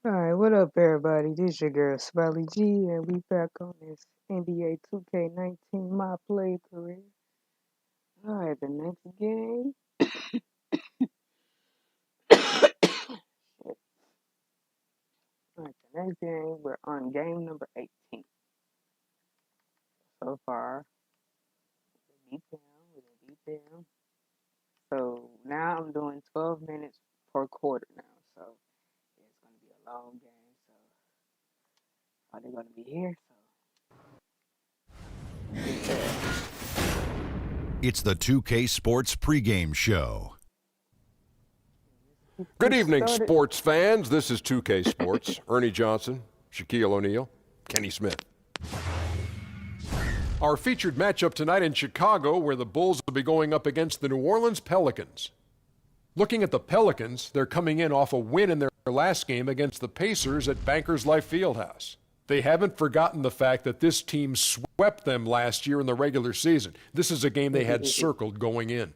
Alright, what up everybody? This your girl Smiley G and we back on this NBA 2K19 My Play Career. Alright, the next game. Alright, the next game, we're on game number 18. So far, we're deep down. So now I'm doing 12 minutes per quarter now. So it's gonna be a long game. So are they gonna be here? It's the 2K Sports pregame show. Good evening, sports fans. This is 2K Sports. Ernie Johnson, Shaquille O'Neal, Kenny Smith. Our featured matchup tonight in Chicago, where the Bulls will be going up against the New Orleans Pelicans. Looking at the Pelicans, they're coming in off a win in their last game against the Pacers at Bankers Life Fieldhouse. They haven't forgotten the fact that this team swept them last year in the regular season. This is a game they had circled going in.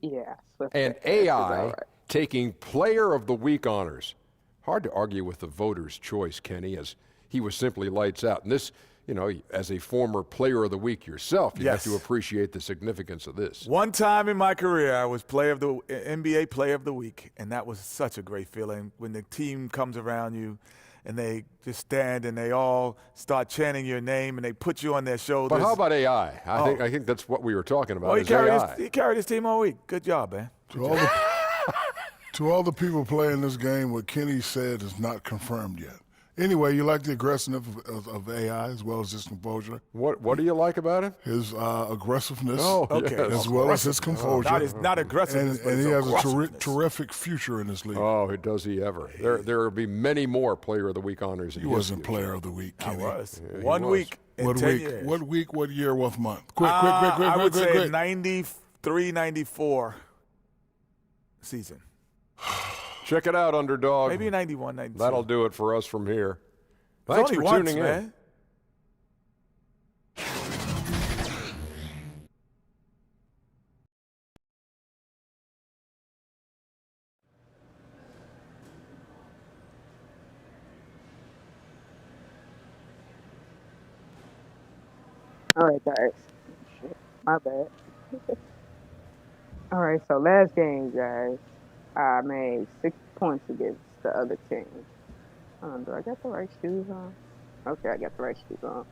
Yeah. And AI taking Player of the Week honors. Hard to argue with the voters' choice, Kenny, as he was simply lights out. And this, you know, as a former Player of the Week yourself, you have to appreciate the significance of this. One time in my career, I was NBA Player of the Week, and that was such a great feeling when the team comes around you and they just stand and they all start chanting your name and they put you on their shoulders. But how about AI? I think that's what we were talking about. Well, he carried his team all week. Good job, man. To all the people playing this game, what Kenny said is not confirmed yet. Anyway, you like the aggressiveness of AI as well as his composure. What do you like about him? His aggressiveness, Okay. as well as his composure. Not aggressiveness, and he has a terrific future in this league. Oh, does he ever? There will be many more Player of the Week honors. He wasn't Player of the Week, Kenny. I was. Yeah, 1 week in 10 years. What week, what year, what month? Quick. I would say 93, 94 season. Check it out, underdog. Maybe 91, 92. That'll do it for us from here. It's Thanks only for once, tuning in. man. Alright, guys. Shit, my bad. Alright, so last game, guys, I made 6 points against the other team. Do I got the right shoes on? Okay, I got the right shoes on.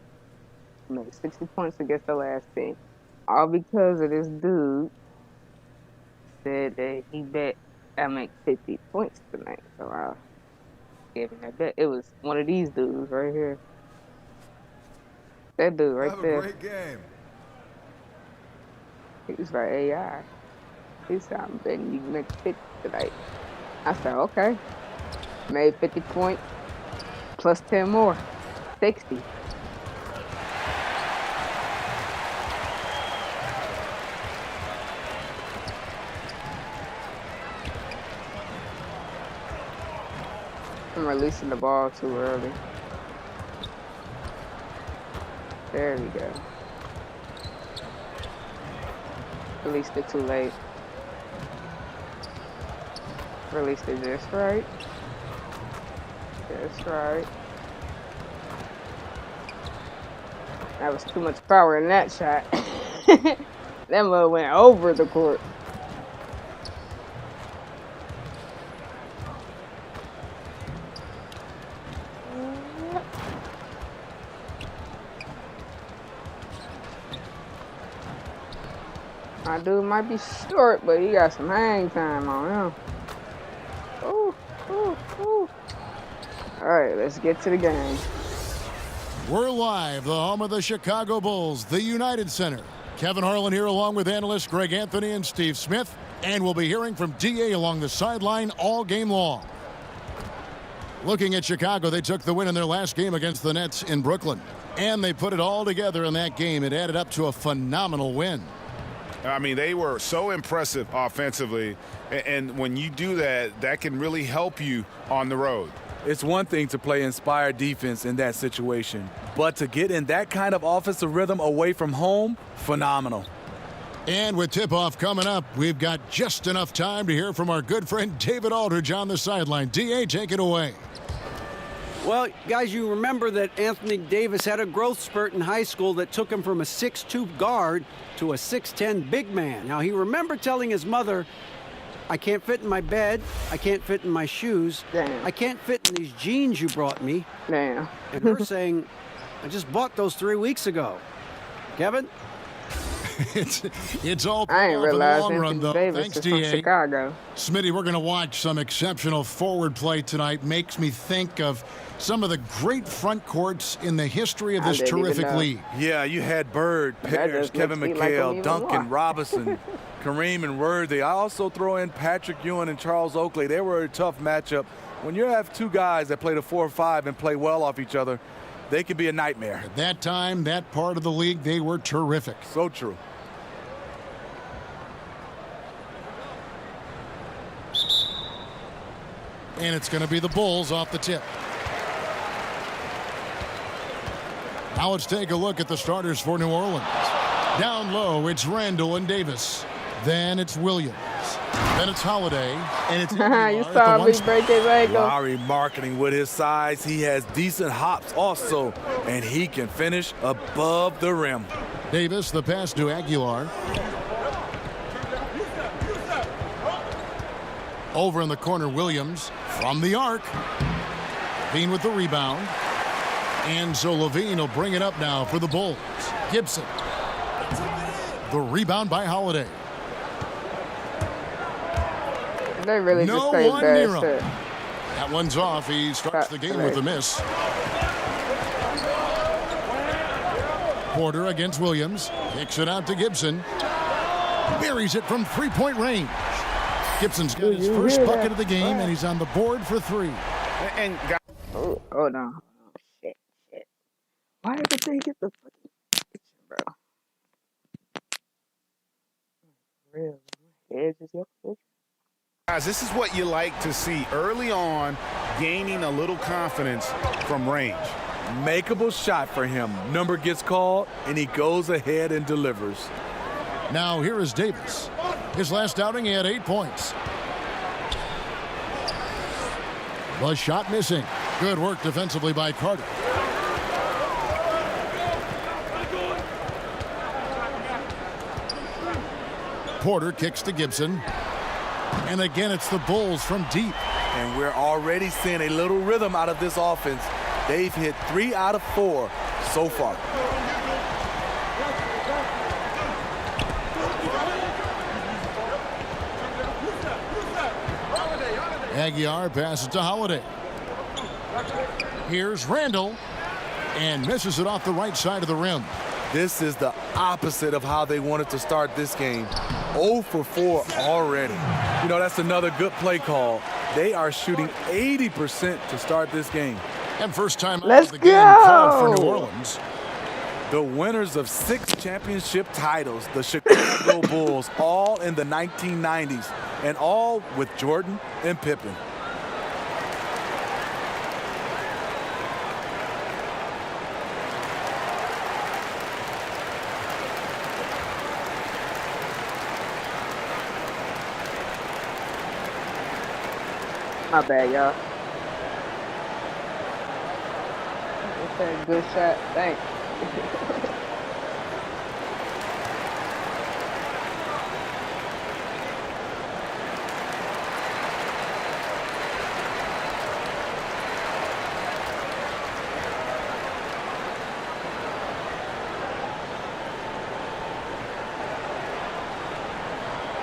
I made 60 points against the last team. All because of this dude said that he bet I make 50 points tonight. So I gave him that bet. It was one of these dudes right here. That dude right there. Have a great game. He was like, AI. He said, I'm betting you make 50 tonight. I said, okay. Made 50 points, plus 10 more. 60. I'm releasing the ball too early. There we go. Released it too late. Released it just right. Just right. That was too much power in that shot. That mother went over the court. My dude might be short, but he got some hang time on him. Ooh. All right, let's get to the game. We're live, the home of the Chicago Bulls, the United Center. Kevin Harlan here along with analysts Greg Anthony and Steve Smith. And we'll be hearing from DA along the sideline all game long. Looking at Chicago, they took the win in their last game against the Nets in Brooklyn. And they put it all together in that game. It added up to a phenomenal win. I mean, they were so impressive offensively, and when you do that, that can really help you on the road. It's one thing to play inspired defense in that situation, but to get in that kind of offensive rhythm away from home, phenomenal. And with tip-off coming up, we've got just enough time to hear from our good friend David Aldridge on the sideline. DA, take it away. Well, guys, you remember that Anthony Davis had a growth spurt in high school that took him from a 6'2" guard to a 6'10" big man. Now, he remembered telling his mother, I can't fit in my bed, I can't fit in my shoes, Damn. I can't fit in these jeans you brought me. Damn. And her saying, I just bought those 3 weeks ago. Kevin? It's all I ain't in the realized long run, Anthony though. Davis Thanks, is from DA. Chicago. Smitty, we're going to watch some exceptional forward play tonight. Makes me think of some of the great front courts in the history of I this didn't even terrific know. league. Yeah, you had Bird, Parrish, just Kevin makes me like him McHale, even Duncan, more. Robinson, Kareem, and Worthy. I also throw in Patrick Ewing and Charles Oakley. They were a tough matchup. When you have two guys that play the 4 or 5 and play well off each other, they can be a nightmare. At that time, that part of the league, they were terrific. So true. And it's going to be the Bulls off the tip. Now let's take a look at the starters for New Orleans. Down low, it's Randall and Davis. Then it's Williams. Then it's Holiday. And it's You Aguilar at saw the me one break his ankle. Lowry marketing with his size. He has decent hops also, and he can finish above the rim. Davis, the pass to Aguilar. Over in the corner, Williams from the arc. Levine with the rebound. And so Levine will bring it up now for the Bulls. Gibson. The rebound by Holiday. They really No just say one bad near him. shit. That one's off. He starts the game with a miss. Porter against Williams. Kicks it out to Gibson. Buries it from three-point range. Gibson's got his first hear bucket that? of the game, and he's on the board for 3. And Oh, hold on. Oh, shit. Why did they get the fucking picture, bro? Real. Here's just your picture. guys, this is what you like to see early on, gaining a little confidence from range. Makeable shot for him. Number gets called, and he goes ahead and delivers. Now here is Davis. His last outing, he had 8 points. The shot missing. Good work defensively by Carter. Porter kicks to Gibson. And again, it's the Bulls from deep. And we're already seeing a little rhythm out of this offense. They've hit 3 out of 4 so far. Aguilar passes to Holiday. Here's Randall. And misses it off the right side of the rim. This is the opposite of how they wanted to start this game. 0 for 4 already. You know, that's another good play call. They are shooting 80% to start this game. And first time out Let's of the game called for go! New Orleans. The winners of 6 championship titles, the Chicago Bulls, all in the 1990s, and all with Jordan and Pippen. My bad, y'all. That's a good shot. Thanks.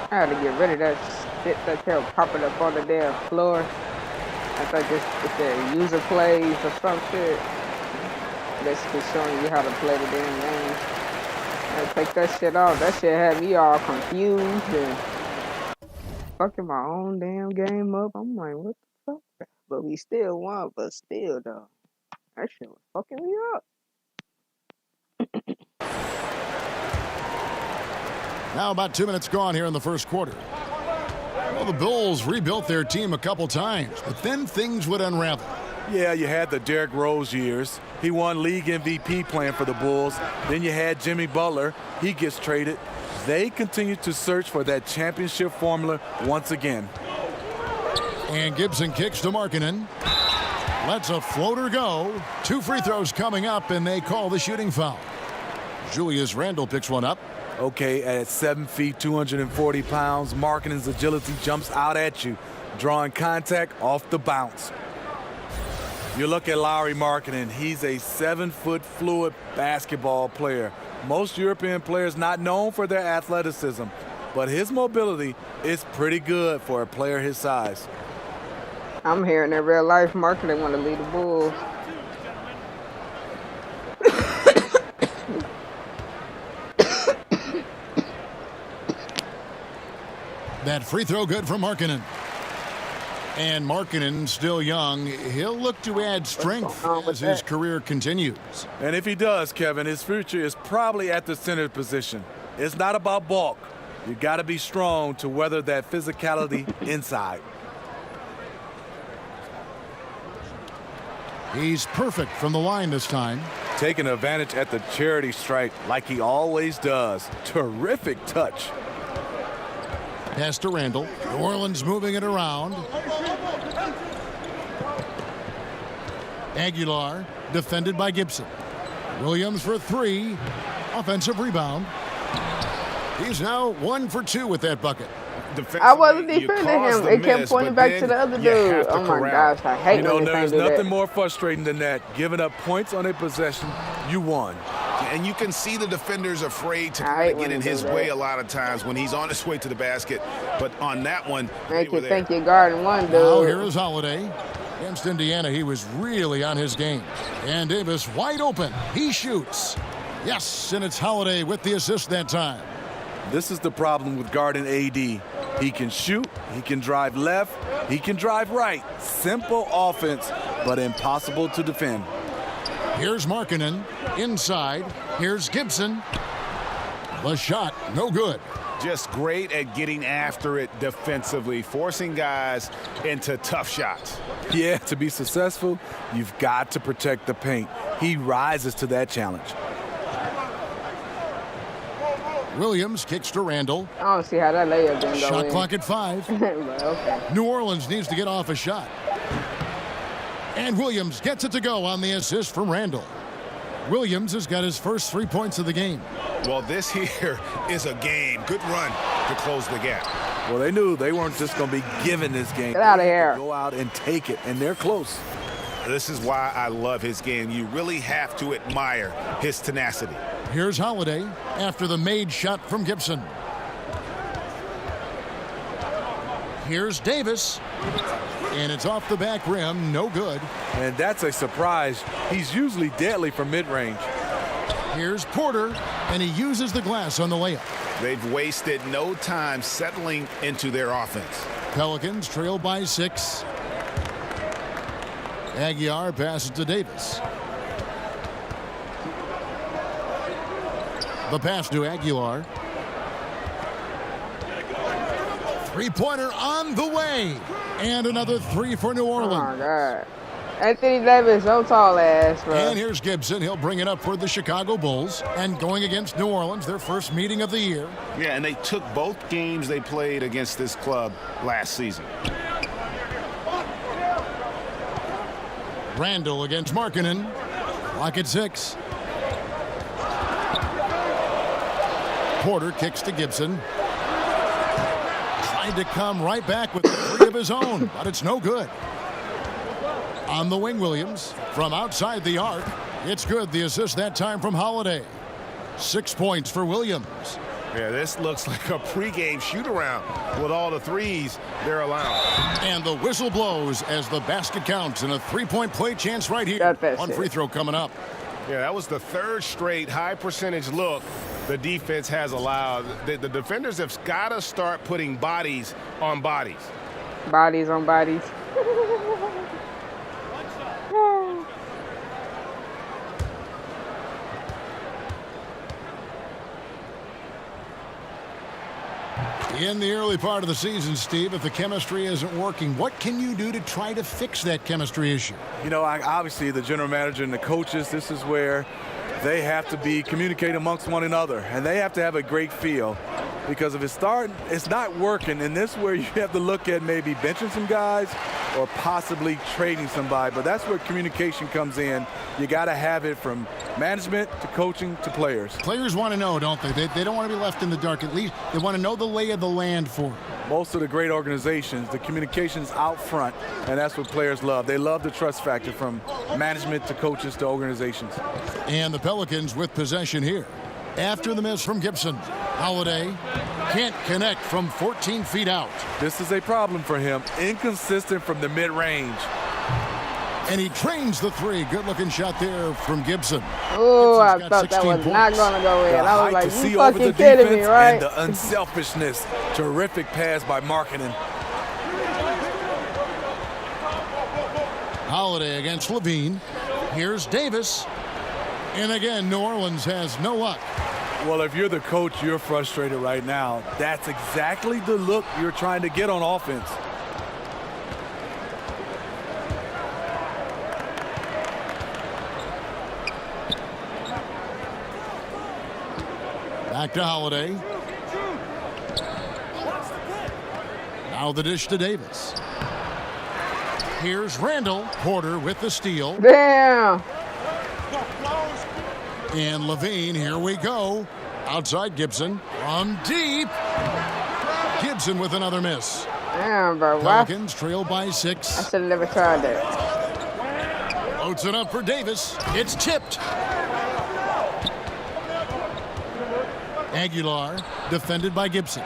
I had to get rid of that shit that kept popping up on the damn floor. I thought this it's a user plays or some shit. Basically showing you how to play the damn game. I had to take that shit off. That shit had me all confused and fucking my own damn game up. I'm like, what the fuck? But we still won, but still though. That shit was fucking me up. Now about 2 minutes gone here in the first quarter. Well, the Bulls rebuilt their team a couple times, but then things would unravel. Yeah, you had the Derrick Rose years. He won league MVP playing for the Bulls. Then you had Jimmy Butler. He gets traded. They continue to search for that championship formula once again. And Gibson kicks to Markkanen. lets a floater go. 2 free throws coming up, and they call the shooting foul. Julius Randle picks one up. Okay, at 7 feet, 240 pounds, Markkanen's agility jumps out at you, drawing contact off the bounce. You look at Lauri Markkanen, he's a 7-foot fluid basketball player. Most European players not known for their athleticism, but his mobility is pretty good for a player his size. I'm hearing in real life, Markkanen want to lead the Bulls. That free throw good for Markkanen. And Markkanen, still young, he'll look to add strength as his career continues. And if he does, Kevin, his future is probably at the center position. It's not about bulk. You got to be strong to weather that physicality inside. He's perfect from the line this time. Taking advantage at the charity stripe like he always does. Terrific touch. Pass to Randle. New Orleans moving it around. Aguilar defended by Gibson. Williams for 3. Offensive rebound. He's now 1 for 2 with that bucket. I wasn't defending him. It kept pointing back to the other dude. Oh my gosh, I hate when there's do nothing that. more frustrating than that. Giving up points on a possession, you won. And you can see the defenders afraid to get in his way a lot of times when he's on his way to the basket. But on that one, make you think you're guarding one dude. Now here is Holiday. Against Indiana, he was really on his game. And Davis wide open. He shoots. Yes, and it's Holiday with the assist that time. This is the problem with guarding AD. He can shoot, he can drive left, he can drive right. Simple offense, but impossible to defend. Here's Markkanen inside. Here's Gibson. The shot, no good. Just great at getting after it defensively, forcing guys into tough shots. Yeah, to be successful, you've got to protect the paint. He rises to that challenge. Williams kicks to Randle. I don't see how that layup didn't go Shot in. clock at 5. Okay. New Orleans needs to get off a shot. And Williams gets it to go on the assist from Randle. Williams has got his first 3 points of the game. Well, this here is a game. Good run to close the gap. Well, they knew they weren't just going to be given this game. Get out of here. Go out and take it, and they're close. This is why I love his game. You really have to admire his tenacity. Here's Holiday after the made shot from Gibson. Here's Davis. And it's off the back rim, no good. And that's a surprise. He's usually deadly from mid-range. Here's Porter, and he uses the glass on the layup. They've wasted no time settling into their offense. Pelicans trail by 6. Aguilar passes to Davis. The pass to Aguilar. Three-pointer on the way. And another 3 for New Orleans. Oh, my God. Anthony Davis, so tall ass, bro. And here's Gibson. He'll bring it up for the Chicago Bulls. And going against New Orleans, their first meeting of the year. Yeah, and they took both games they played against this club last season. Randle against Markkanen. Clock at 6. Porter kicks to Gibson. Tried to come right back with 3 of his own, but it's no good. On the wing, Williams from outside the arc. It's good. The assist that time from Holiday. 6 points for Williams. Yeah, this looks like a pregame shoot-around with all the threes they're allowing. And the whistle blows as the basket counts and a 3-point play chance right here. One free throw coming up. Yeah, that was the 3rd straight high-percentage look the defense has allowed. The defenders have got to start putting bodies on bodies. Bodies on bodies. In the early part of the season, Steve, if the chemistry isn't working, what can you do to try to fix that chemistry issue? You know, obviously the general manager and the coaches, this is where they have to be communicating amongst one another, and they have to have a great feel. because if it's not working, and this is where you have to look at maybe benching some guys or possibly trading somebody. But that's where communication comes in. You got to have it from management to coaching to players. Players want to know, don't they? They don't want to be left in the dark. At least they want to know the lay of the land for it. Most of the great organizations, the communication is out front, and that's what players love. They love the trust factor from management to coaches to organizations. And the Pelicans with possession here. After the miss from Gibson, Holiday can't connect from 14 feet out. This is a problem for him. Inconsistent from the mid-range. And he trains the three. Good-looking shot there from Gibson. Oh, I Gibson's got thought that 16 was not points. going to go in. The I was height like, to you see over fucking the kidding me, defense right? and the unselfishness. Terrific pass by Markkanen. Holiday against Levine. Here's Davis. And again, New Orleans has no luck. Well, if you're the coach, you're frustrated right now. That's exactly the look you're trying to get on offense. Back to Holiday. Now the dish to Davis. Here's Randall. Porter with the steal. Damn. And Levine, here we go. Outside Gibson. From deep. Gibson with another miss. Damn, bro. Why? Pelicans trail by 6. I should have never tried that. Floats it up for Davis. It's tipped. Aguilar defended by Gibson.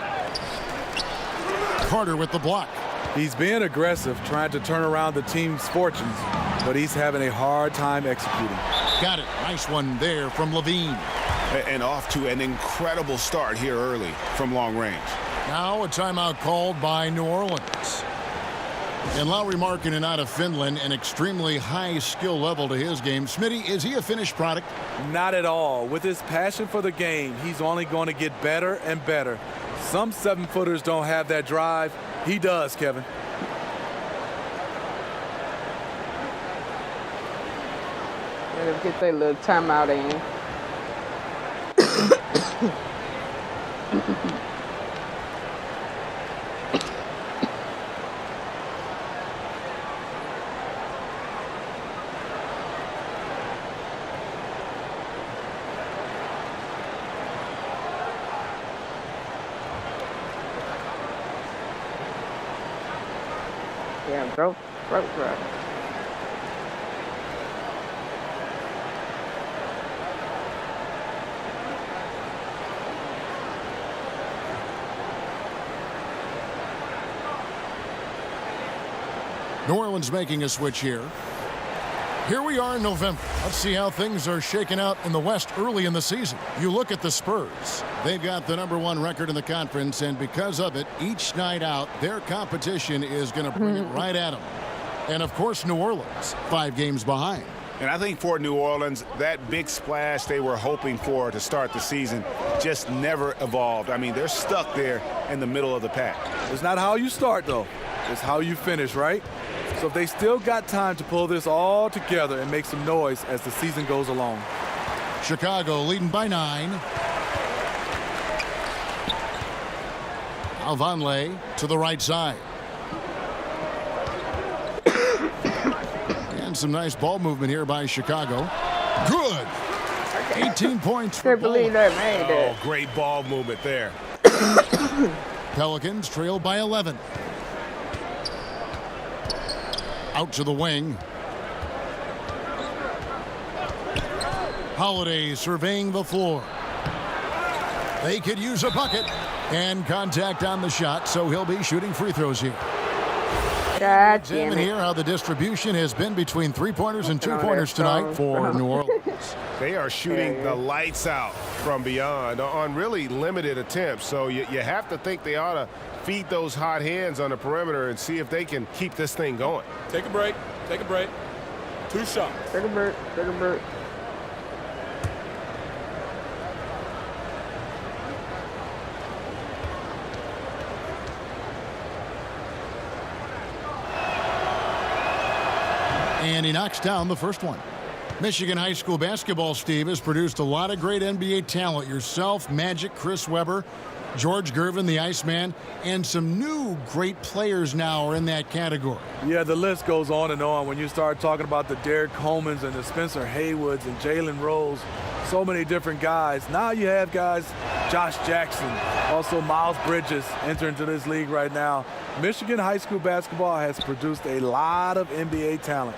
Carter with the block. He's being aggressive, trying to turn around the team's fortunes, but he's having a hard time executing. Got it. Nice one there from Levine. And off to an incredible start here early from long range. Now a timeout called by New Orleans. And Lauri Markkanen out of Finland, an extremely high skill level to his game. Smitty, is he a finished product? Not at all. With his passion for the game, he's only going to get better and better. Some 7-footers don't have that drive. He does, Kevin. Let them get their little timeout in. Yeah, throat drop. New Orleans making a switch here. Here we are in November. Let's see how things are shaking out in the West early in the season. You look at the Spurs. They've got the #1 record in the conference, and because of it, each night out, their competition is going to bring it right at them. And, of course, New Orleans, 5 games behind. And I think for New Orleans, that big splash they were hoping for to start the season just never evolved. I mean, they're stuck there in the middle of the pack. It's not how you start, though. It's how you finish, right? So if they still got time to pull this all together and make some noise as the season goes along. Chicago leading by 9. Alvanley to the right side. And some nice ball movement here by Chicago. Good. 18 points. Can't believe they made Oh, that. great ball movement there. Pelicans trail by 11. Out to the wing. Holiday surveying the floor. They could use a bucket. And contact on the shot, so he'll be shooting free throws here. God Examine damn it. here how the distribution has been between 3-pointers and 2-pointers tonight for New Orleans. They are shooting the lights out from beyond on really limited attempts. So you have to think they ought to feed those hot hands on the perimeter and see if they can keep this thing going. Take a break. Take a break. 2 shots. Take a break. Take a break. And he knocks down the first one. Michigan high school basketball, Steve, has produced a lot of great NBA talent. Yourself, Magic, Chris Webber, George Gervin, the Iceman, and some new great players now are in that category. Yeah, the list goes on and on. When you start talking about the Derek Colemans and the Spencer Haywoods and Jalen Rose, so many different guys. Now you have guys, Josh Jackson, also Miles Bridges entering into this league right now. Michigan high school basketball has produced a lot of NBA talent.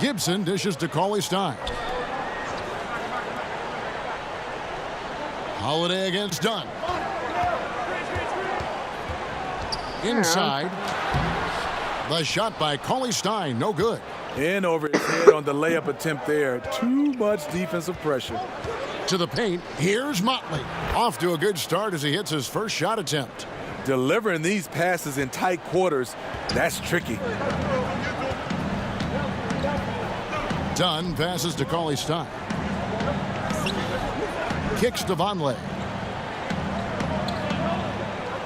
Gibson dishes to Cauley-Stein. Holiday against Dunn. Inside. The shot by Cauley-Stein, no good. In over his head on the layup attempt there. Too much defensive pressure. To the paint, here's Motley. Off to a good start as he hits his first shot attempt. Delivering these passes in tight quarters, that's tricky. Dunn passes to Cauley-Stein. Kicks to Vonleh.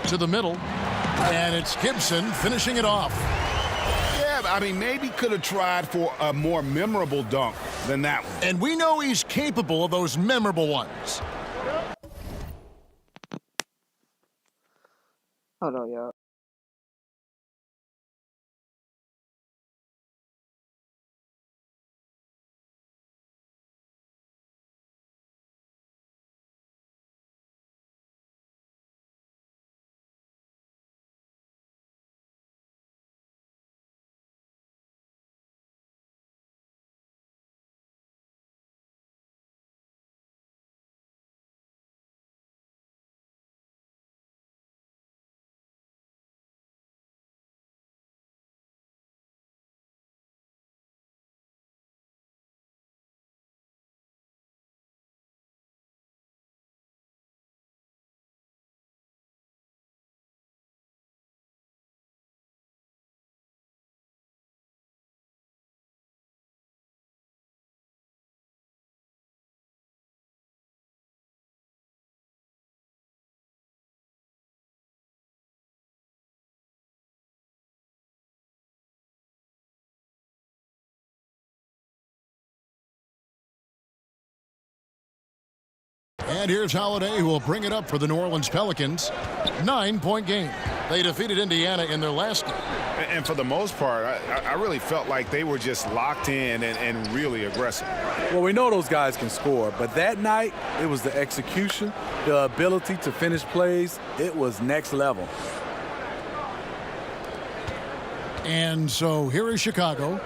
To the middle. And it's Gibson finishing it off. Yeah, I mean, maybe could have tried for a more memorable dunk than that one. And we know he's capable of those memorable ones. Hold on, y'all. And here's Holiday, who will bring it up for the New Orleans Pelicans. 9-point game. They defeated Indiana in their last game. And for the most part, I really felt like they were just locked in and really aggressive. Well, we know those guys can score, but that night, it was the execution, the ability to finish plays. It was next level. And so here is Chicago.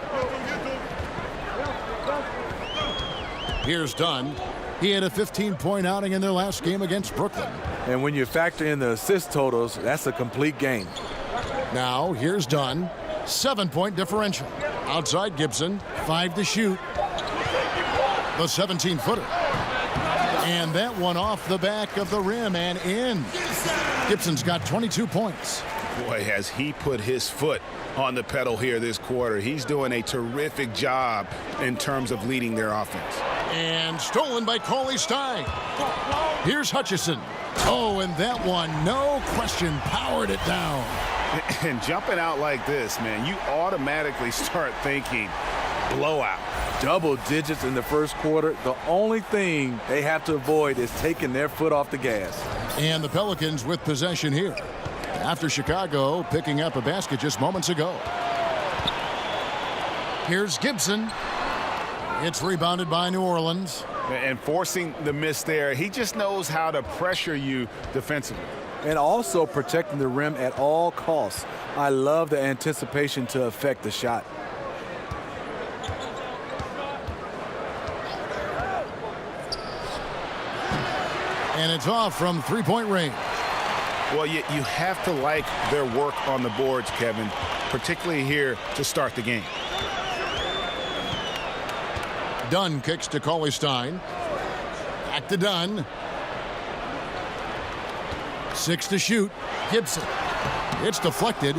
Here's Dunn. He had a 15-point outing in their last game against Brooklyn. And when you factor in the assist totals, that's a complete game. Now, here's Dunn. 7-point differential. Outside Gibson. 5 to shoot. The 17-footer. And that one off the back of the rim and in. Gibson's got 22 points. Boy, has he put his foot on the pedal here this quarter. He's doing a terrific job in terms of leading their offense. And stolen by Cauley-Stein. Here's Hutchison. Oh, and that one, no question, powered it down. And jumping out like this, man, you automatically start thinking blowout. Double digits in the first quarter. The only thing they have to avoid is taking their foot off the gas. And the Pelicans with possession here, after Chicago picking up a basket just moments ago. Here's Gibson. It's rebounded by New Orleans. And forcing the miss there, he just knows how to pressure you defensively. And also protecting the rim at all costs. I love the anticipation to affect the shot. And it's off from three-point range. Well, you have to like their work on the boards, Kevin, particularly here to start the game. Dunn kicks to Cauley-Stein. Back to Dunn. 6 to shoot. Gibson. It's deflected.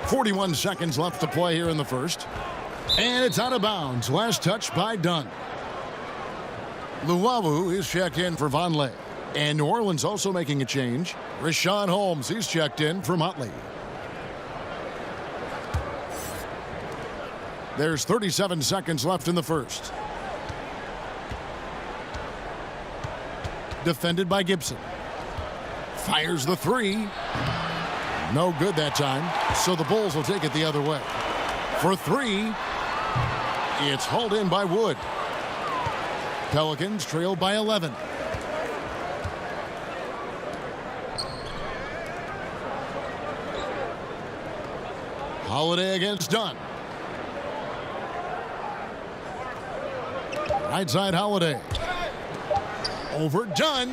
41 seconds left to play here in the first. And it's out of bounds. Last touch by Dunn. Luwawu is checked in for Vonleh. And New Orleans also making a change. Richaun Holmes, he's checked in for Motley. There's 37 seconds left in the first. Defended by Gibson. Fires the three. No good that time, so the Bulls will take it the other way. For three, it's hauled in by Wood. Pelicans trail by 11. Holiday against Dunn. Right side Holiday. Over Dunn.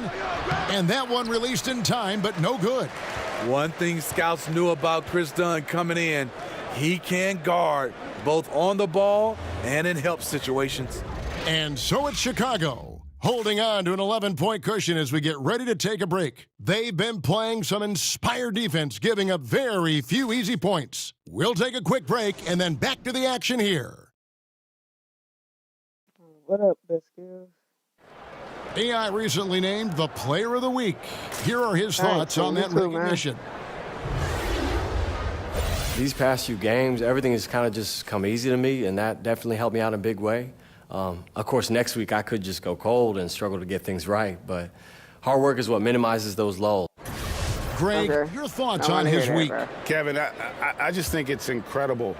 And that one released in time, but no good. One thing scouts knew about Chris Dunn coming in, he can guard both on the ball and in help situations. And so it's Chicago, holding on to an 11-point cushion as we get ready to take a break. They've been playing some inspired defense, giving up very few easy points. We'll take a quick break and then back to the action here. What up, Biscuit? AI recently named the Player of the Week. Here are his thoughts on that recognition. These past few games, everything has kind of just come easy to me, and that definitely helped me out in a big way. Of course, next week I could just go cold and struggle to get things right, but hard work is what minimizes those lulls. Greg, your thoughts on his week? Kevin, I just think it's incredible.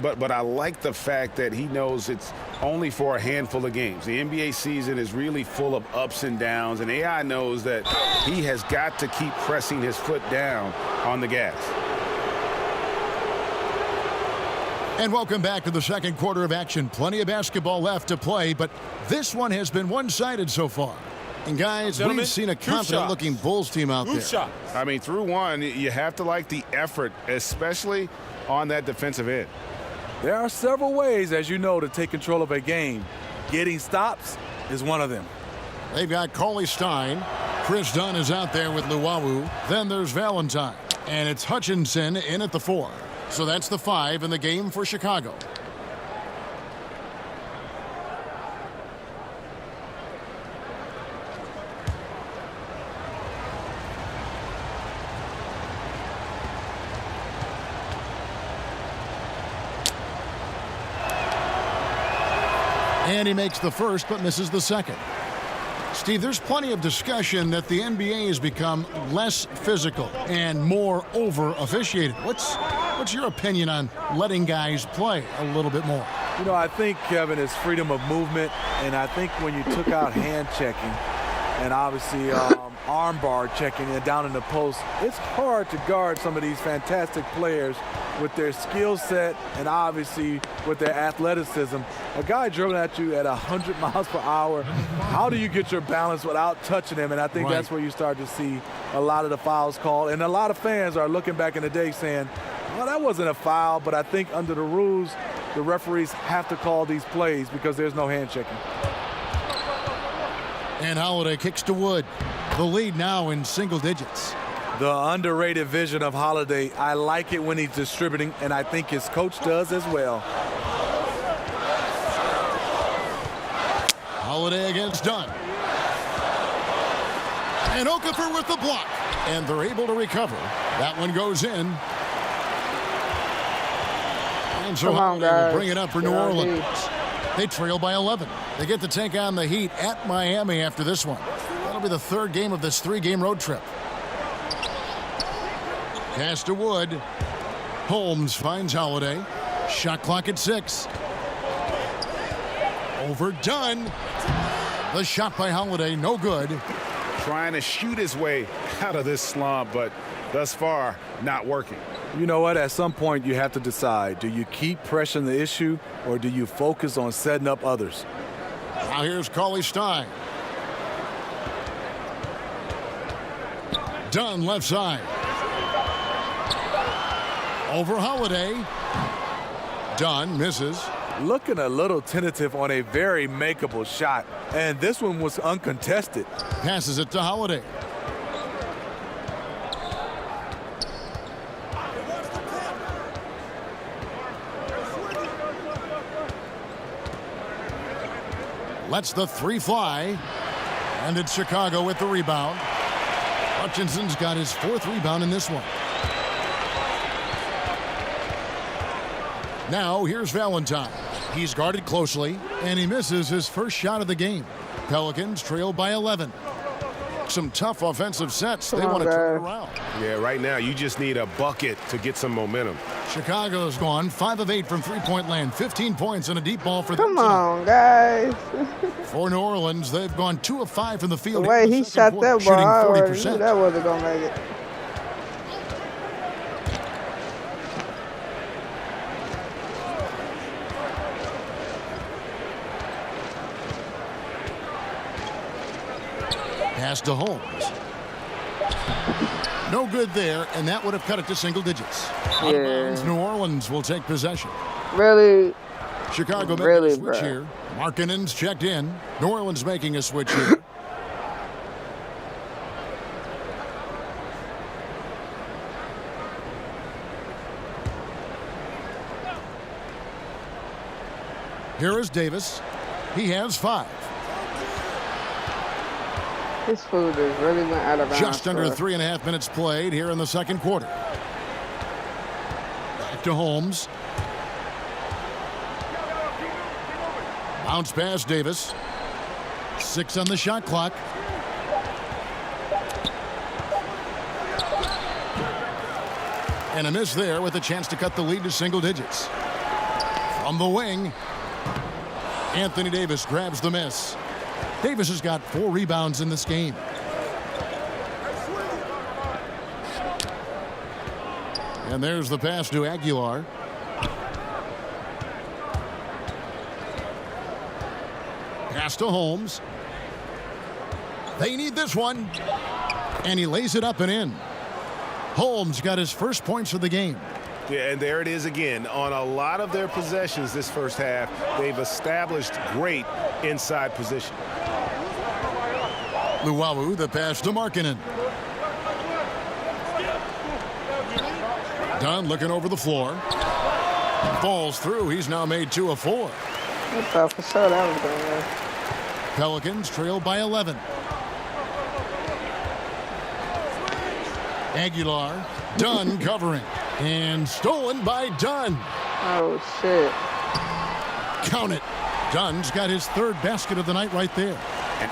But I like the fact that he knows it's only for a handful of games. The NBA season is really full of ups and downs, and AI knows that he has got to keep pressing his foot down on the gas. And welcome back to the second quarter of action. Plenty of basketball left to play, but this one has been one-sided so far. And guys, we've seen a confident-looking Bulls team out there. I mean, through one, you have to like the effort, especially on that defensive end. There are several ways, as you know, to take control of a game. Getting stops is one of them. They've got Cauley Stein. Chris Dunn is out there with Luwawu. Then there's Valentine. And it's Hutchinson in at the 4. So that's the 5 in the game for Chicago. And he makes the first, but misses the second. Steve, there's plenty of discussion that the NBA has become less physical and more over-officiated. What's your opinion on letting guys play a little bit more? You know, I think, Kevin, it's freedom of movement, and I think when you took out hand checking and obviously arm bar checking and down in the post, it's hard to guard some of these fantastic players with their skill set and obviously with their athleticism. A guy dribbling at you at 100 miles per hour, how do you get your balance without touching him? And I think that's where you start to see a lot of the fouls called. And a lot of fans are looking back in the day saying, well, that wasn't a foul, but I think under the rules, the referees have to call these plays because there's no hand checking. And Holiday kicks to Wood. The lead now in single digits. The underrated vision of Holiday. I like it when he's distributing, and I think his coach does as well. Holiday against Dunn. And Okafor with the block. And they're able to recover. That one goes in. And so Holiday will bring it up for New Orleans. They trail by 11. They get to take on the Heat at Miami after this one. That'll be the third game of this 3-game road trip. Pass to Wood. Holmes finds Holiday. Shot clock at 6. Over Dunn. The shot by Holiday, no good. Trying to shoot his way out of this slump, but thus far, not working. You know what? At some point, you have to decide. Do you keep pressing the issue, or do you focus on setting up others? Now here's Cauley Stein. Dunn left side. Over Holiday. Dunn misses. Looking a little tentative on a very makeable shot, and this one was uncontested. Passes it to Holiday. Lets the 3 fly. And it's Chicago with the rebound. Hutchinson's got his 4th rebound in this one. Now here's Valentine. He's guarded closely, and he misses his first shot of the game. Pelicans trail by 11. Some tough offensive sets. They want to turn it around. Yeah, right now you just need a bucket to get some momentum. Chicago's gone 5 of 8 from three-point land. 15 points and a deep ball for them. Come on, guys. For New Orleans, they've gone 2 of 5 from the field. The way he shot that ball, I already knew that wasn't going to make it. Pass to Holmes. No good there, and that would have cut it to single digits. Out of bounds, New Orleans will take possession. Really? Chicago making Really, a switch bro. here. Markkanen's checked in. New Orleans making a switch here. Here is Davis. He has 5. This food is really went out of bounds. Just under 3.5 minutes played here in the second quarter. Back to Holmes. Bounce pass Davis. 6 on the shot clock. And a miss there with a chance to cut the lead to single digits. From the wing, Anthony Davis grabs the miss. Davis has got 4 rebounds in this game. And there's the pass to Aguilar. Pass to Holmes. They need this one. And he lays it up and in. Holmes got his first points of the game. Yeah, and there it is again. On a lot of their possessions this first half, they've established great inside position. Luwawu, the pass to Markkanen. Dunn looking over the floor. Falls through. He's now made 2 of 4. I thought for sure that was going to. Pelicans trail by 11. Aguilar. Dunn covering. And stolen by Dunn. Oh, shit. Count it. Dunn's got his 3rd basket of the night right there.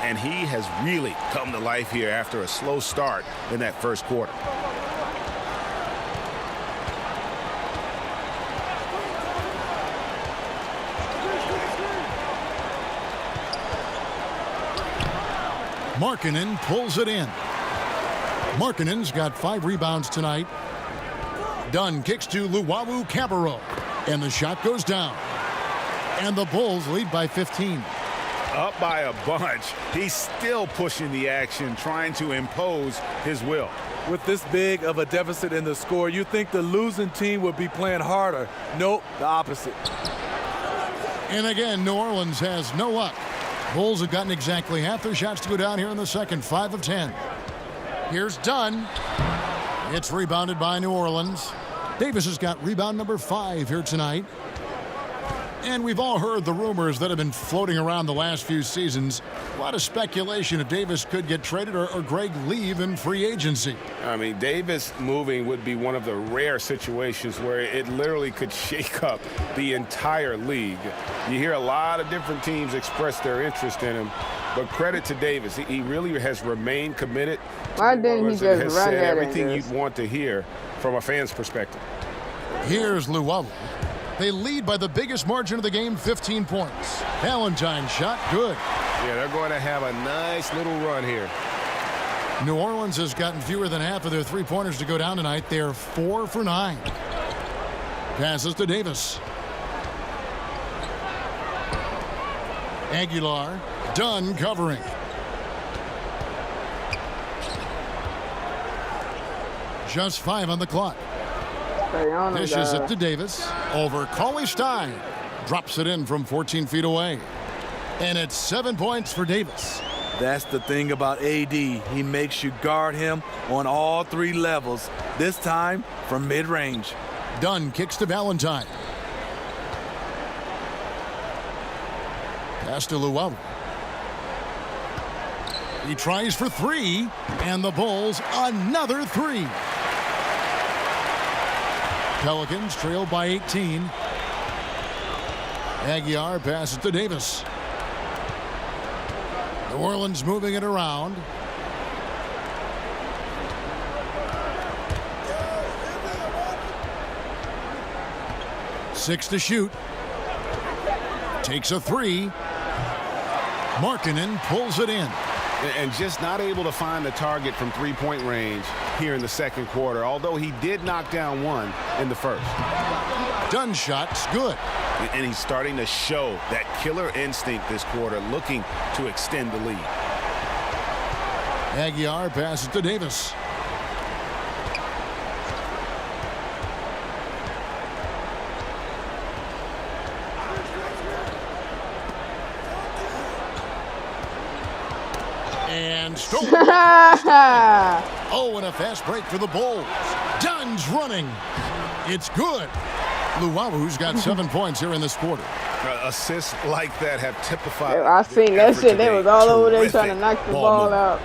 And he has really come to life here after a slow start in that first quarter. Markkanen pulls it in. Markkanen's got 5 rebounds tonight. Dunn kicks to Luwawu-Cabarrot. And the shot goes down. And the Bulls lead by 15. Up by a bunch. He's still pushing the action, trying to impose his will. With this big of a deficit in the score, you think the losing team would be playing harder. Nope, the opposite. And again, New Orleans has no luck. Bulls have gotten exactly half their shots to go down here in the second, 5 of 10. Here's Dunn. It's rebounded by New Orleans. Davis has got rebound number 5 here tonight. And we've all heard the rumors that have been floating around the last few seasons. A lot of speculation if Davis could get traded or Greg leave in free agency. I mean, Davis moving would be one of the rare situations where it literally could shake up the entire league. You hear a lot of different teams express their interest in him, but credit to Davis. He really has remained committed. Why didn't he just has run said that everything you'd want to hear from a fan's perspective. Here's Luwawu. They lead by the biggest margin of the game, 15 points. Valentine's shot, good. Yeah, they're going to have a nice little run here. New Orleans has gotten fewer than half of their three-pointers to go down tonight. They're 4 for 9. Passes to Davis. Aguilar. Dunn covering. Just 5 on the clock. Dishes it to Davis. Over Cauley-Stein. Drops it in from 14 feet away. And it's 7 points for Davis. That's the thing about AD. He makes you guard him on all 3 levels. This time from mid-range. Dunn kicks to Valentine. Pass to Luwawu. He tries for 3. And the Bulls another 3. Pelicans trail by 18. Aguilar passes to Davis. New Orleans moving it around. Six to shoot. Takes a three. Markkanen pulls it in. And just not able to find the target from three-point range here in the second quarter, although he did knock down one in the first. Dunn shot's good. And he's starting to show that killer instinct this quarter, looking to extend the lead. Aguilar passes to Davis. And stolen. Oh, and a fast break for the Bulls. Dunn's running. It's good. Luwawu got 7 points here in this quarter. Assists like that have typified. I seen that shit. They was all over there trying to knock the ball out.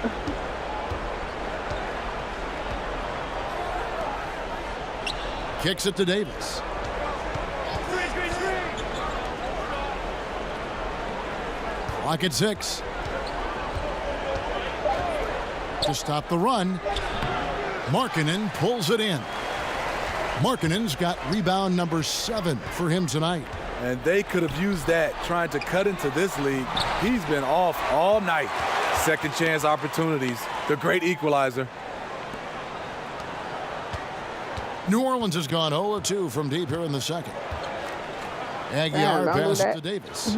Kicks it to Davis. Clock at 6. To stop the run, Markkanen pulls it in. Markkanen's got rebound number 7 for him tonight. And they could have used that trying to cut into this league. He's been off all night. Second chance opportunities. The great equalizer. New Orleans has gone 0-2 from deep here in the second. Aguilar passes to Davis.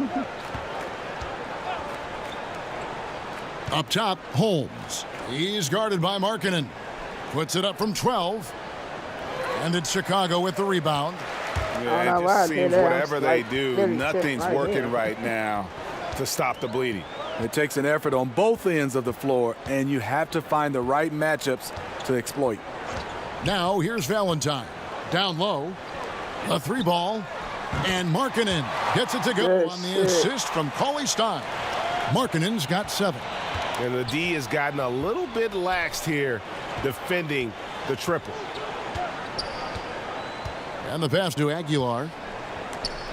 Up top, Holmes. He's guarded by Markkanen. Puts it up from 12. And it's Chicago with the rebound. Yeah, it just seems whatever they do, nothing's working right now to stop the bleeding. It takes an effort on both ends of the floor, and you have to find the right matchups to exploit. Now here's Valentine. Down low. A 3-ball. And Markkanen gets it to go on the assist from Cauley-Stein. Markkanen's got 7. And the D has gotten a little bit laxed here defending the triple. And the pass to Aguilar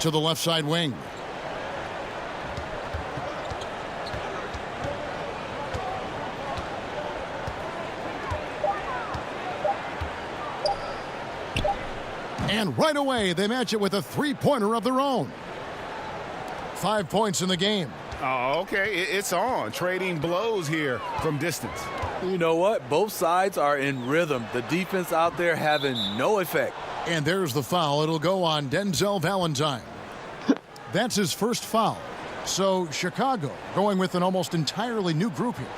to the left side wing. And right away, they match it with a 3-pointer of their own. 5 points in the game. Oh, okay. It's on. Trading blows here from distance. You know what? Both sides are in rhythm. The defense out there having no effect. And there's the foul. It'll go on Denzel Valentine. That's his first foul. So Chicago going with an almost entirely new group here.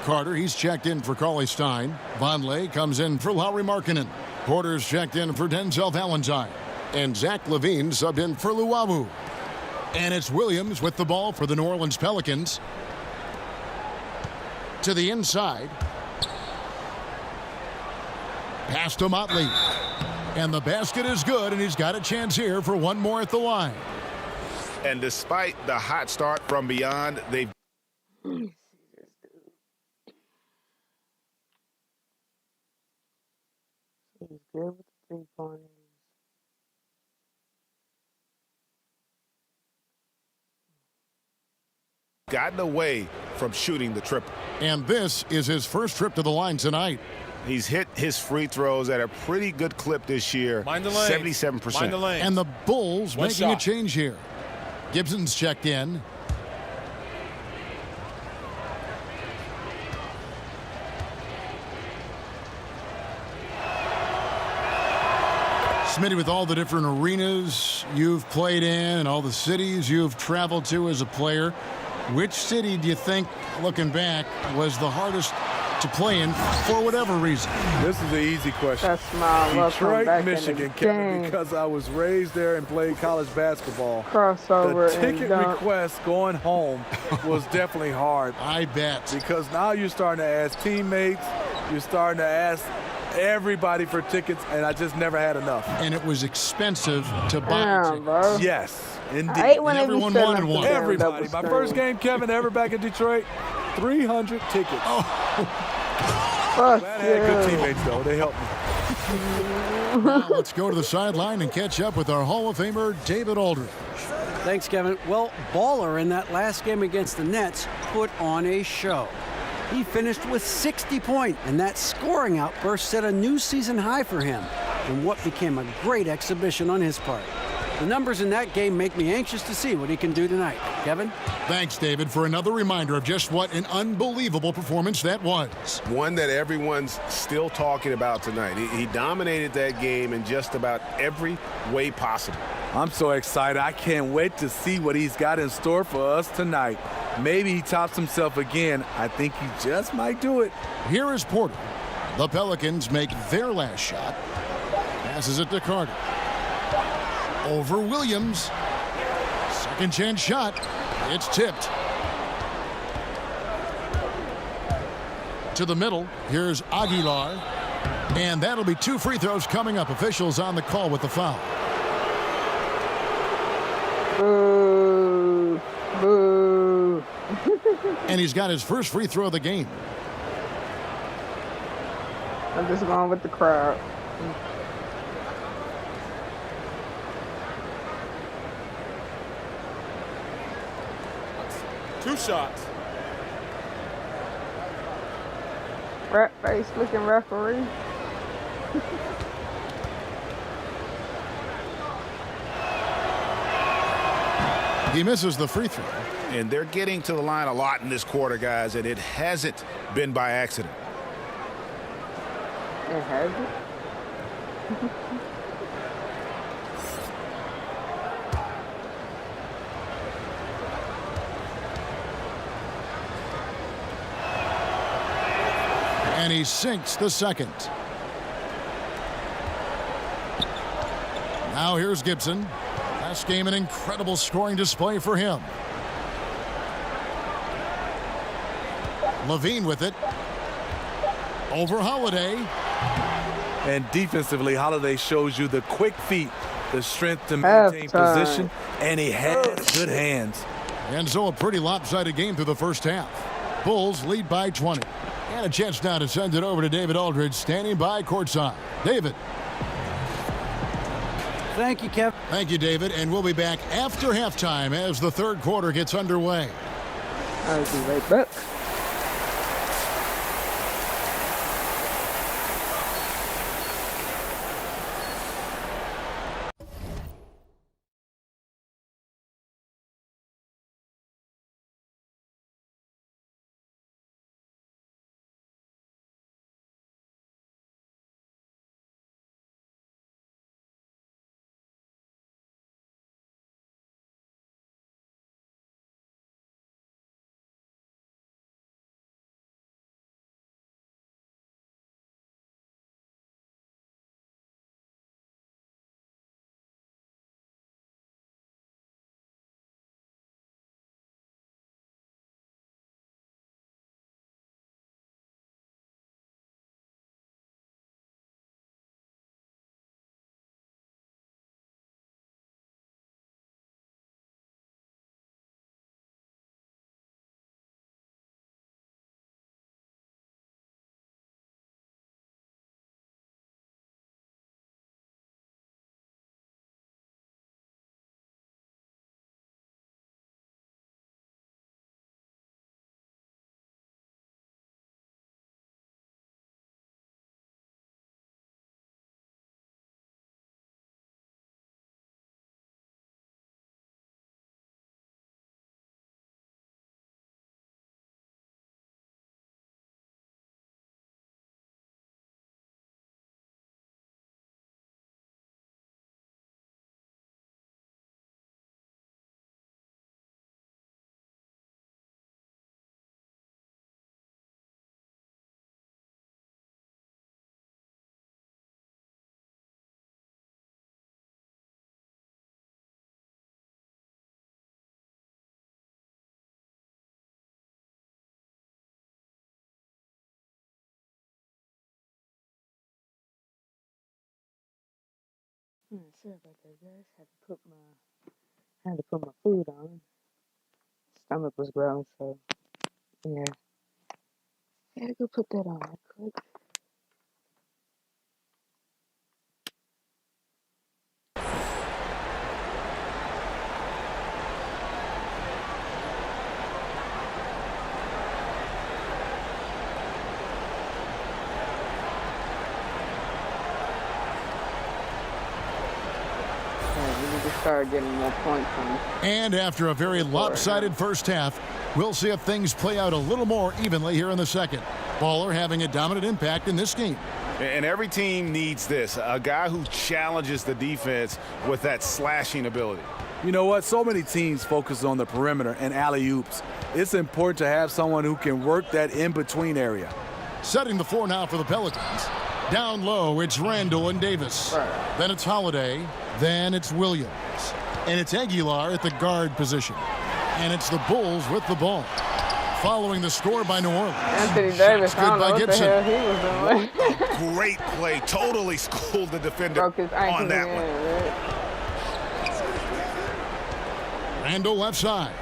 Carter, he's checked in for Cauley-Stein. Vonleh comes in for Lauri Markkanen. Porter's checked in for Denzel Valentine. And Zach LaVine subbed in for Luwawu. And it's Williams with the ball for the New Orleans Pelicans. To the inside. Pass to Motley. And the basket is good, and he's got a chance here for one more at the line. And despite the hot start from beyond, they've gotten away from shooting the triple. And this is his first trip to the line tonight. He's hit his free throws at a pretty good clip this year, 77%. And the Bulls making a change here. Gibson's checked in. Smitty, with all the different arenas you've played in and all the cities you've traveled to as a player, which city do you think, looking back, was the hardest to play in for whatever reason? This is an easy question. That's my Detroit, Michigan, Kevin, because I was raised there and played college basketball. Crossover the ticket request going home was definitely hard. I bet. Because now you're starting to ask teammates, you're starting to ask everybody for tickets, and I just never had enough. And it was expensive to buy tickets. Bro. Yes, indeed. I hate when everyone wanted one. Everybody. My first game, Kevin, ever back in Detroit, 300 tickets. Fuck Glad I had good teammates, though. They helped me. Now let's go to the sideline and catch up with our Hall of Famer, David Aldridge. Thanks, Kevin. Well, Baller in that last game against the Nets put on a show. He finished with 60 points, and that scoring outburst set a new season high for him in what became a great exhibition on his part. The numbers in that game make me anxious to see what he can do tonight. Kevin? Thanks, David, for another reminder of just what an unbelievable performance that was. One that everyone's still talking about tonight. He dominated that game in just about every way possible. I'm so excited. I can't wait to see what he's got in store for us tonight. Maybe he tops himself again. I think he just might do it. Here is Porter. The Pelicans make their last shot. Passes it to Carter. Over Williams. Second chance shot. It's tipped. To the middle. Here's Aguilar. And that'll be 2 free throws coming up. Officials on the call with the foul. Boo. Boo. And he's got his first free throw of the game. I'm just going with the crowd. Two shots. Rat face looking referee. He misses the free throw. And they're getting to the line a lot in this quarter, guys, and it hasn't been by accident. It hasn't. And he sinks the second. Now here's Gibson. Last game, an incredible scoring display for him. Levine with it. Over Holiday. And defensively, Holiday shows you the quick feet, the strength to maintain position, and he has good hands. And so a pretty lopsided game through the first half. Bulls lead by 20. And a chance now to send it over to David Aldridge, standing by courtside. David. Thank you, Kevin. Thank you, David. And we'll be back after halftime as the third quarter gets underway. I'll be right back. Sorry about that, guys. Had to put my food on. Stomach was growing, so yeah. Had to go put that on right quick. start getting more points from. And after a very lopsided first half, we'll see if things play out a little more evenly here in the second. Baller having a dominant impact in this game. And every team needs this, a guy who challenges the defense with that slashing ability. You know what? So many teams focus on the perimeter and alley-oops. It's important to have someone who can work that in-between area. Setting the floor now for the Pelicans. Down low, it's Randall and Davis. Then it's Holiday. Then it's Williams. And it's Aguilar at the guard position. And it's the Bulls with the ball. Following the score by New Orleans. Anthony Davis, I don't know what the hell he was doing. Great play. Totally schooled the defender Broke his ankle on that again, one. Randall left side.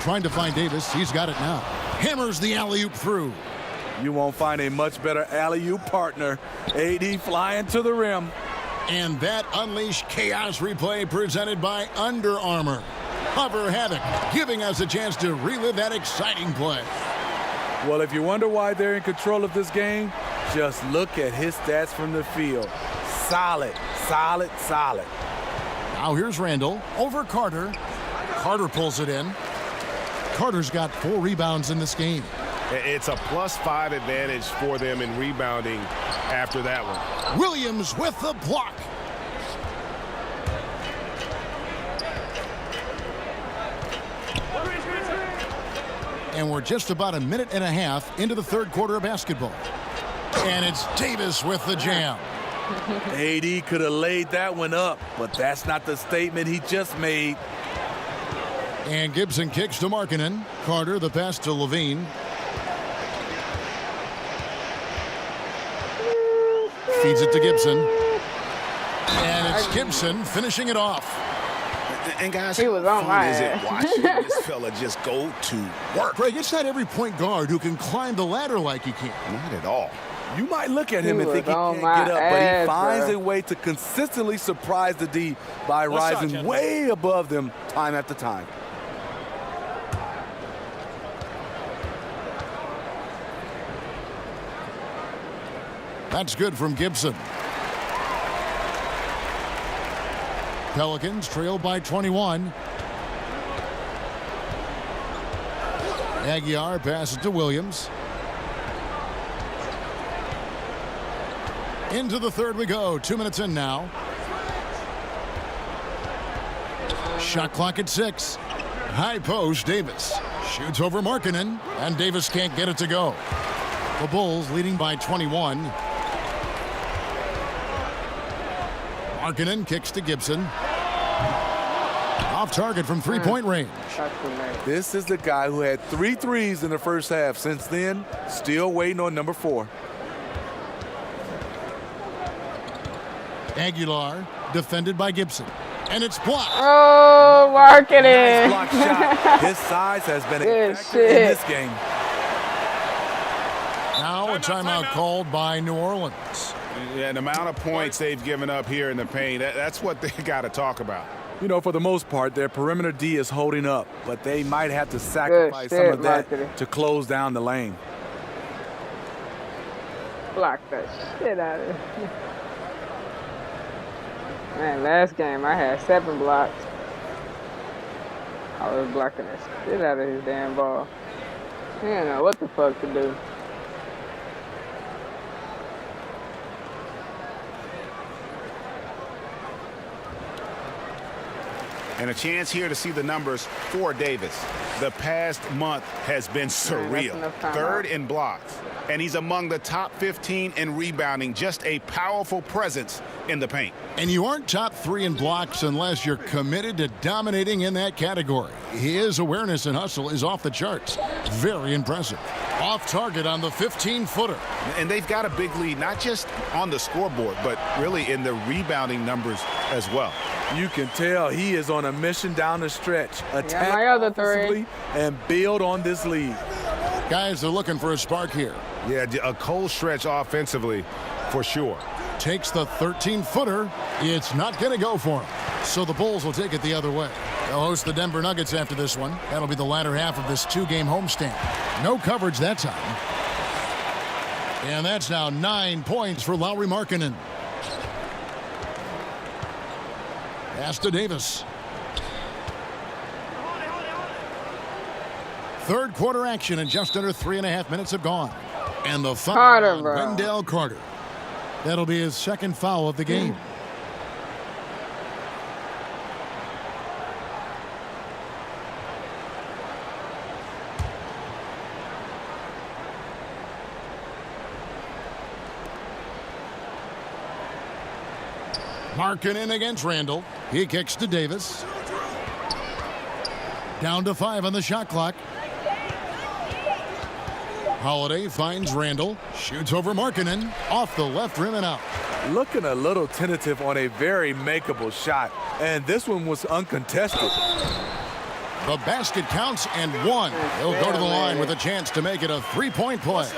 Trying to find Davis. He's got it now. Hammers the alley-oop through. You won't find a much better alley-oop partner. AD flying to the rim. And that unleashed chaos replay presented by Under Armour. Hover Havoc, giving us a chance to relive that exciting play. Well, if you wonder why they're in control of this game, just look at his stats from the field. Solid, solid, solid. Now here's Randall over Carter. Carter pulls it in. Carter's got 4 rebounds in this game. It's a +5 advantage for them in rebounding after that one. Williams with the block. And we're just about a minute and a half into the third quarter of basketball. And it's Davis with the jam. AD could have laid that one up, but that's not the statement he just made. And Gibson kicks to Markkanen. Carter the pass to Levine. Feeds it to Gibson. And it's Gibson finishing it off. And guys, he was on my is it ass. watching this fella just go to work? Greg, it's not every point guard who can climb the ladder like you can. Not at all. You might look at him and think he can't get up, but he finds a way to consistently surprise the D by rising way above them time after time. That's good from Gibson. Pelicans trail by 21. Aguilar passes to Williams. Into the third we go. 2 minutes in now. Shot clock at 6. High post, Davis. Shoots over Markkanen, and Davis can't get it to go. The Bulls leading by 21. Markkanen kicks to Gibson. Off target from three-point range. This is the guy who had 3 threes in the first half. Since then, still waiting on number 4. Aguilar defended by Gibson. And it's blocked. Oh, Markkanen. Nice block shot. His size has been a factor in this game. Now a timeout called by New Orleans. Yeah, the amount of points they've given up here in the paint, that's what they got to talk about. You know, for the most part, their perimeter D is holding up, but they might have to sacrifice some of that to close down the lane. Block that shit out of it. Man, last game I had 7 blocks. I was blocking the shit out of his damn ball. He didn't know what the fuck to do. And a chance here to see the numbers for Davis. The past month has been surreal. 3rd in blocks. And he's among the top 15 in rebounding. Just a powerful presence in the paint. And you aren't top 3 in blocks unless you're committed to dominating in that category. His awareness and hustle is off the charts. Very impressive. Off target on the 15-footer. And they've got a big lead, not just on the scoreboard, but really in the rebounding numbers as well. You can tell he is on a mission down the stretch. Attack my other 3 and build on this lead. Guys are looking for a spark here. Yeah, a cold stretch offensively for sure. Takes the 13-footer. It's not going to go for him. So the Bulls will take it the other way. They'll host the Denver Nuggets after this one. That'll be the latter half of this 2-game homestand. No coverage that time. And that's now 9 points for Lauri Markkanen. Pass to Davis. Third quarter action and just under 3.5 minutes have gone. And the foul Carter, on bro. Wendell Carter. That'll be his second foul of the game. Markkanen against Randall. He kicks to Davis. Down to 5 on the shot clock. Holiday finds Randall. Shoots over Markkanen. Off the left rim and out. Looking a little tentative on a very makeable shot. And this one was uncontested. The basket counts and one. He'll go to the line with a chance to make it a three-point play.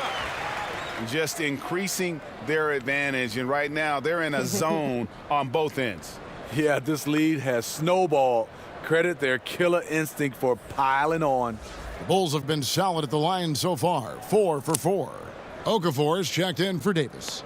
Just increasing their advantage, and right now they're in a zone on both ends. Yeah, this lead has snowballed. Credit their killer instinct for piling on. The Bulls have been solid at the line so far, 4 for 4. Okafor is checked in for Davis.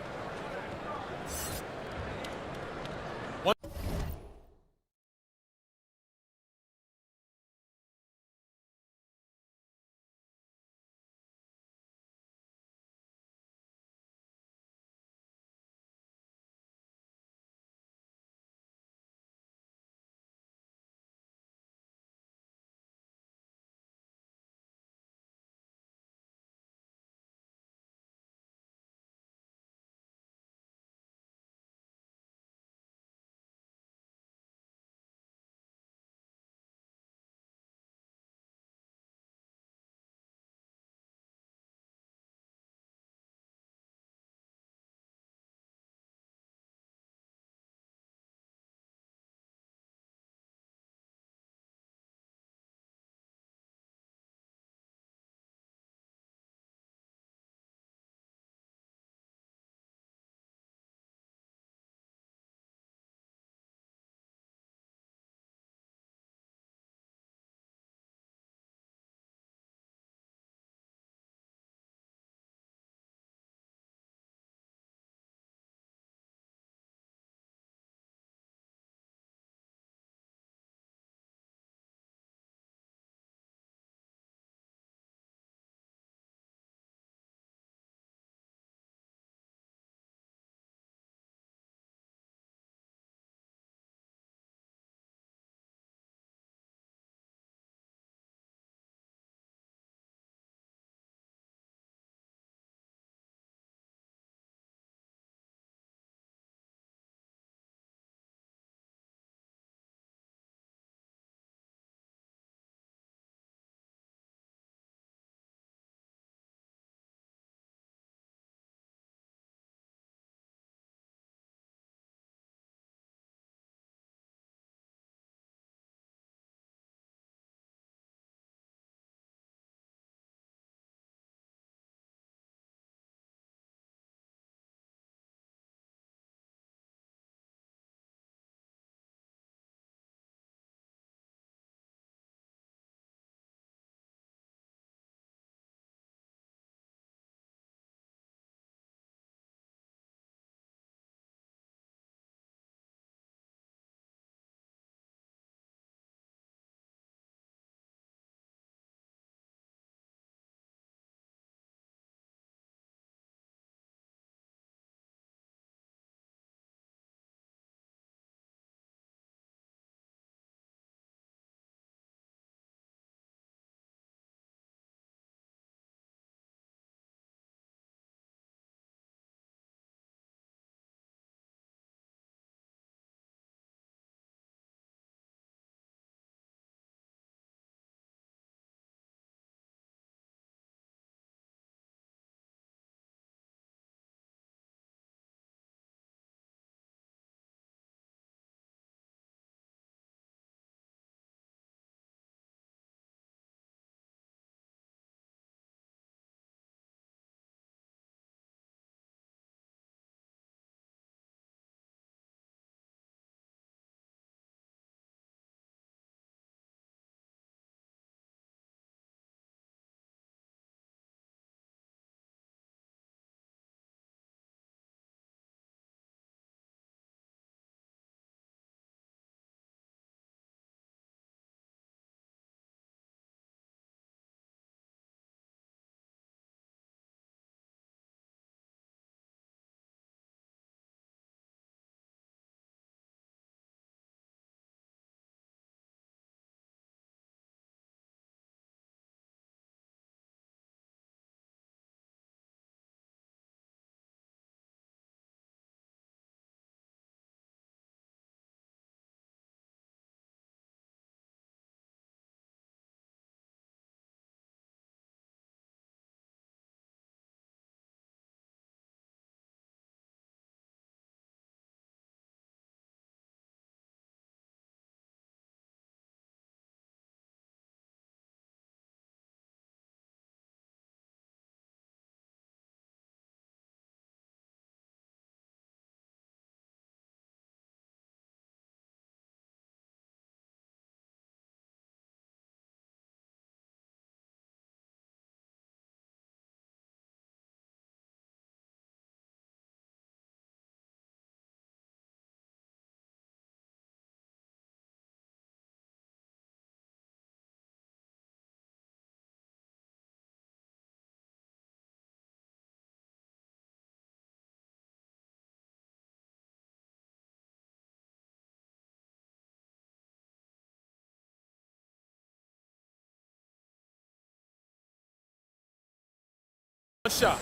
shot.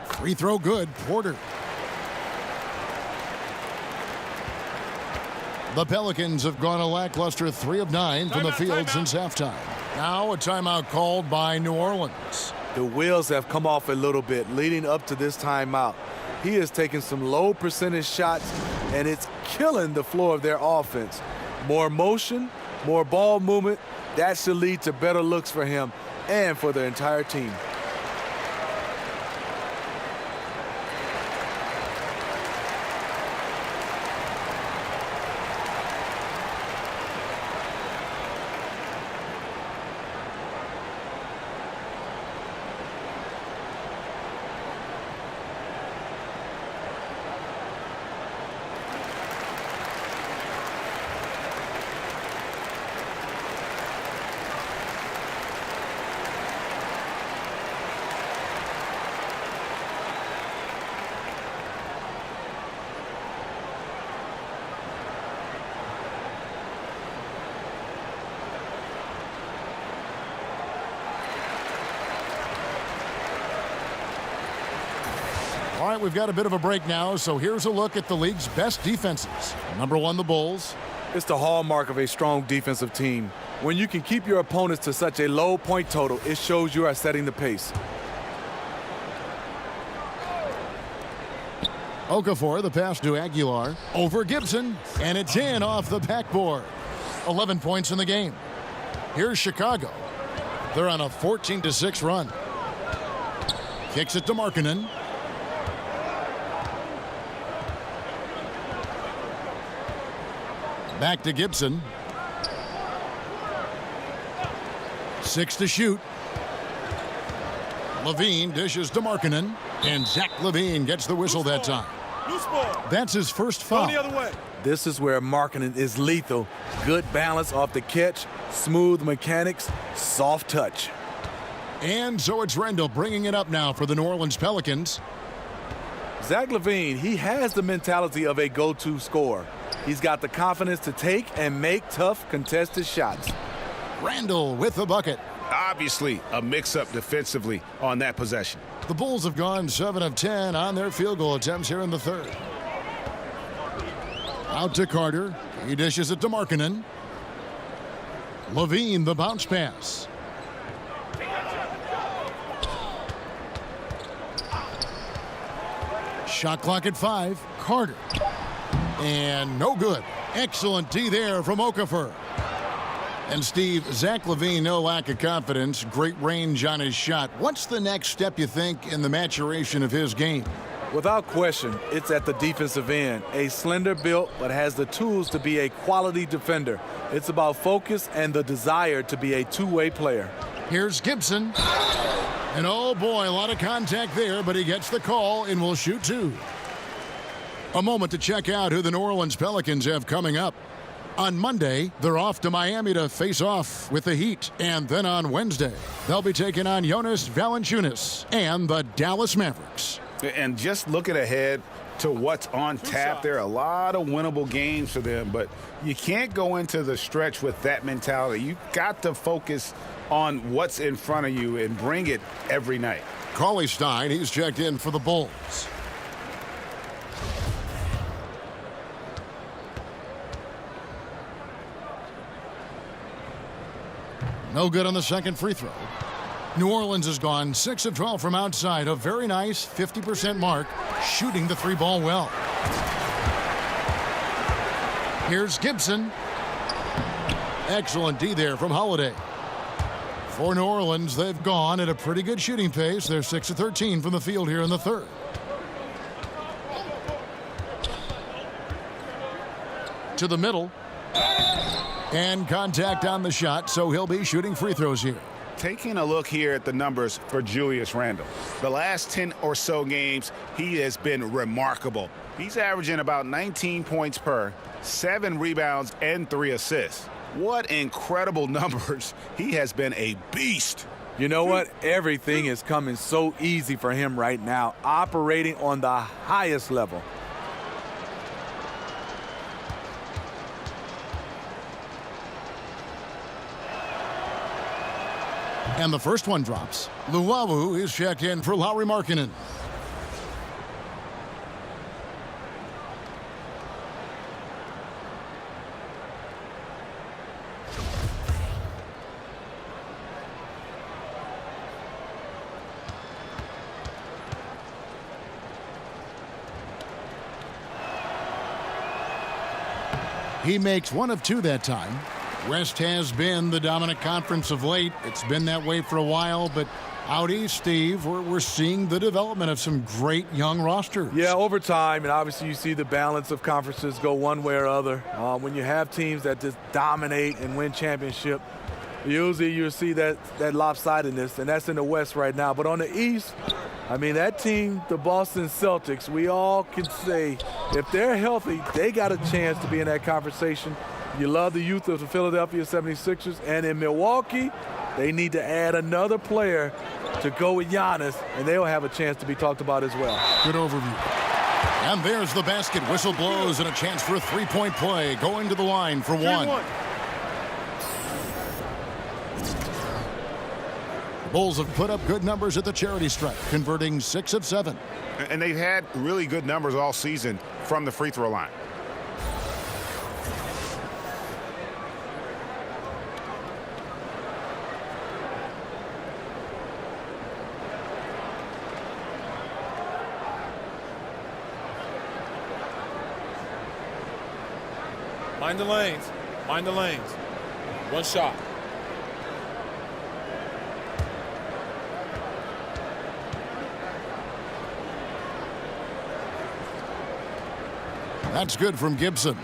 Free throw good. Porter. The Pelicans have gone a lackluster 3 of 9 from the field since halftime. Now a timeout called by New Orleans. The wheels have come off a little bit leading up to this timeout. He has taken some low percentage shots, and it's killing the floor of their offense. More motion, more ball movement, that should lead to better looks for him and for the entire team. All right, we've got a bit of a break now, so here's a look at the league's best defenses. Number 1, the Bulls. It's the hallmark of a strong defensive team. When you can keep your opponents to such a low point total, it shows you are setting the pace. Okafor, the pass to Aguilar. Over Gibson, and it's in off the backboard. 11 points in the game. Here's Chicago. They're on a 14-6 run. Kicks it to Markkanen. Back to Gibson. 6 to shoot. Levine dishes to Markkanen, and Zach LaVine gets the whistle that time. That's his first foul. This is where Markkanen is lethal. Good balance off the catch, smooth mechanics, soft touch. And so it's Randall bringing it up now for the New Orleans Pelicans. Zach LaVine, he has the mentality of a go-to scorer. He's got the confidence to take and make tough contested shots. Randall with the bucket. Obviously, a mix-up defensively on that possession. The Bulls have gone 7 of 10 on their field goal attempts here in the third. Out to Carter. He dishes it to Markkanen. LaVine, the bounce pass. Shot clock at 5. Carter. And no good. Excellent D there from Okafor. And Steve, Zach LaVine, no lack of confidence. Great range on his shot. What's the next step, you think, in the maturation of his game? Without question, it's at the defensive end. A slender built, but has the tools to be a quality defender. It's about focus and the desire to be a two-way player. Here's Gibson. And oh boy, a lot of contact there, but he gets the call and will shoot 2. A moment to check out who the New Orleans Pelicans have coming up. On Monday, they're off to Miami to face off with the Heat. And then on Wednesday, they'll be taking on Jonas Valanciunas and the Dallas Mavericks. And just looking ahead to what's on tap, there are a lot of winnable games for them, but you can't go into the stretch with that mentality. You got to focus on what's in front of you and bring it every night. Cauley Stein, he's checked in for the Bulls. No good on the second free throw. New Orleans has gone 6 of 12 from outside, a very nice 50% mark, shooting the 3-ball well. Here's Gibson. Excellent D there from Holiday. For New Orleans, they've gone at a pretty good shooting pace. They're 6 of 13 from the field here in the third. To the middle. And contact on the shot, so he'll be shooting free throws here. Taking a look here at the numbers for Julius Randle. The last 10 or so games, he has been remarkable. He's averaging about 19 points per, 7 rebounds, and 3 assists. What incredible numbers. He has been a beast. You know what? Everything is coming so easy for him right now, operating on the highest level. And the first one drops. Luawu is checked in for Lauri Markkanen. He makes one of two that time. West has been the dominant conference of late. It's been that way for a while, but out east, Steve, we're seeing the development of some great young rosters. Yeah, over time, and obviously you see the balance of conferences go one way or other. When you have teams that just dominate and win championship, usually you'll see that lopsidedness, and that's in the West right now. But on the East, I mean, that team, the Boston Celtics, we all can say if they're healthy, they got a chance to be in that conversation. You love the youth of the Philadelphia 76ers. And in Milwaukee, they need to add another player to go with Giannis, and they'll have a chance to be talked about as well. Good overview. And there's the basket. Whistle blows and a chance for a three-point play. Going to the line for one. Bulls have put up good numbers at the charity stripe, converting 6 of 7. And they've had really good numbers all season from the free throw line. Mind the lanes. Mind the lanes. One shot. That's good from Gibson.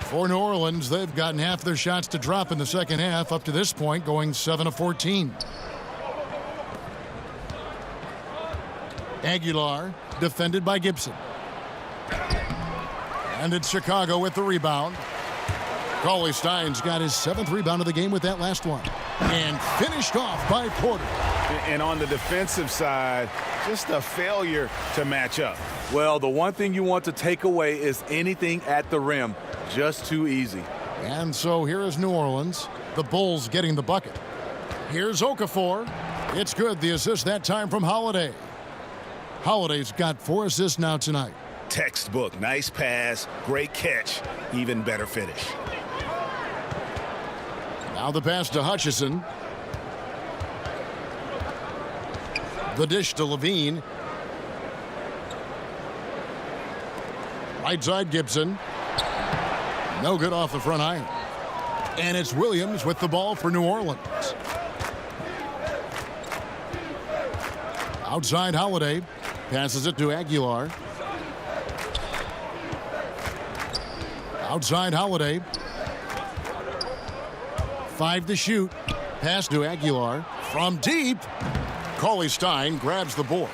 For New Orleans, they've gotten half their shots to drop in the second half, up to this point, going 7 of 14. Aguilar, defended by Gibson. And it's Chicago with the rebound. Cauley-Stein's got his 7th rebound of the game with that last one. And finished off by Porter. And on the defensive side, just a failure to match up. Well, the one thing you want to take away is anything at the rim. Just too easy. And so here is New Orleans. The Bulls getting the bucket. Here's Okafor. It's good. The assist that time from Holiday. Holiday's got 4 assists now tonight. Textbook. Nice pass. Great catch. Even better finish. Now the pass to Hutchison. The dish to Levine. Right side Gibson. No good off the front iron. And it's Williams with the ball for New Orleans. Outside Holiday. Passes it to Aguilar. Outside Holiday. 5 to shoot. Pass to Aguilar. From deep. Cauley-Stein grabs the board.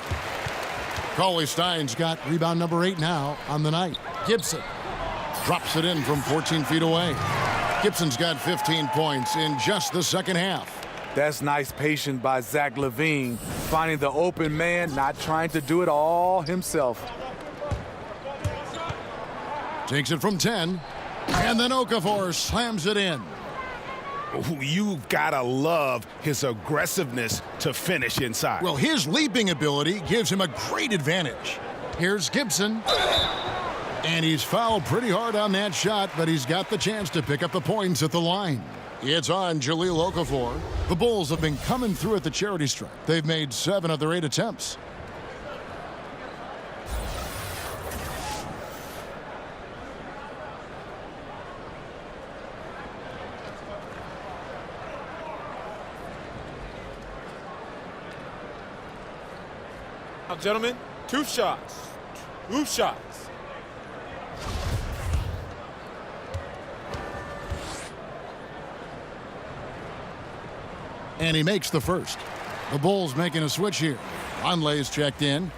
Cauley-Stein's got rebound number 8 now on the night. Gibson drops it in from 14 feet away. Gibson's got 15 points in just the second half. That's nice patience by Zach LaVine, finding the open man, not trying to do it all himself. Takes it from 10, and then Okafor slams it in. You've got to love his aggressiveness to finish inside. Well, his leaping ability gives him a great advantage. Here's Gibson. And he's fouled pretty hard on that shot, but he's got the chance to pick up the points at the line. It's on Jahlil Okafor. The Bulls have been coming through at the charity stripe. They've made 7 of their 8 attempts. Now, gentlemen, 2 shots. 2 shots. And he makes the first. The Bulls making a switch here. Conley's checked in.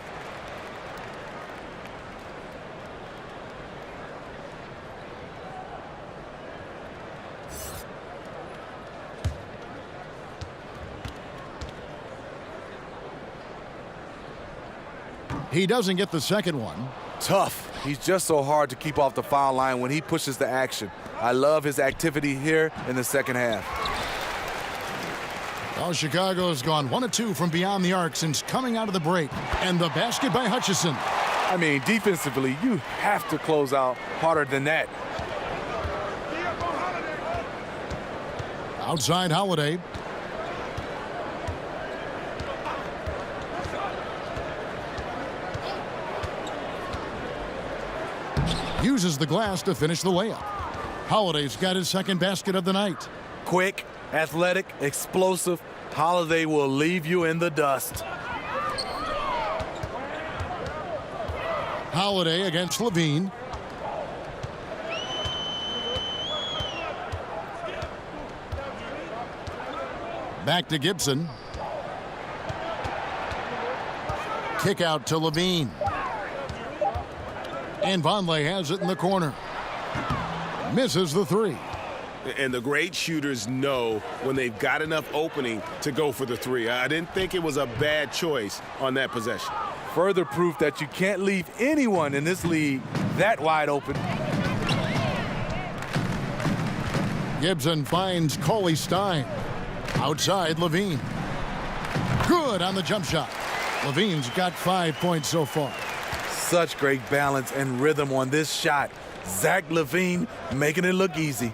He doesn't get the second one. Tough. He's just so hard to keep off the foul line when he pushes the action. I love his activity here in the second half. Well, Chicago has gone 1 of 2 from beyond the arc since coming out of the break. And the basket by Hutchison. I mean, defensively, you have to close out harder than that. Outside Holiday. Uses the glass to finish the layup. Holiday's got his second basket of the night. Quick, athletic, explosive. Holiday will leave you in the dust. Holiday against Levine. Back to Gibson. Kick out to Levine. And Vonleh has it in the corner. Misses the three. And the great shooters know when they've got enough opening to go for the three. I didn't think it was a bad choice on that possession. Further proof that you can't leave anyone in this league that wide open. Gibson finds Cauley Stein. Outside Levine. Good on the jump shot. Levine's got 5 points so far. Such great balance and rhythm on this shot. Zach LaVine making it look easy.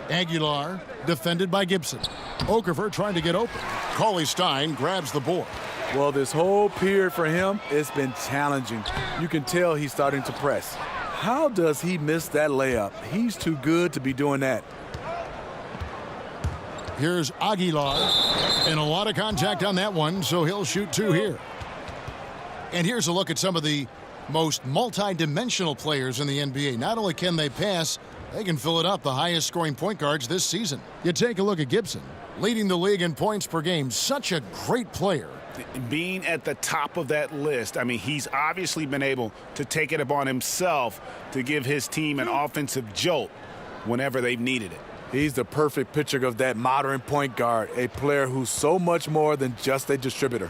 Aguilar defended by Gibson. Okafor trying to get open. Cauley Stein grabs the board. Well, this whole period for him, it's been challenging. You can tell he's starting to press. How does he miss that layup? He's too good to be doing that. Here's Aguilar. And a lot of contact on that one, so he'll shoot 2 here. And here's a look at some of the most multi-dimensional players in the NBA. Not only can they pass, they can fill it up, the highest scoring point guards this season. You take a look at Gibson, leading the league in points per game. Such a great player. Being at the top of that list, I mean, he's obviously been able to take it upon himself to give his team an offensive jolt whenever they've needed it. He's the perfect picture of that modern point guard, a player who's so much more than just a distributor.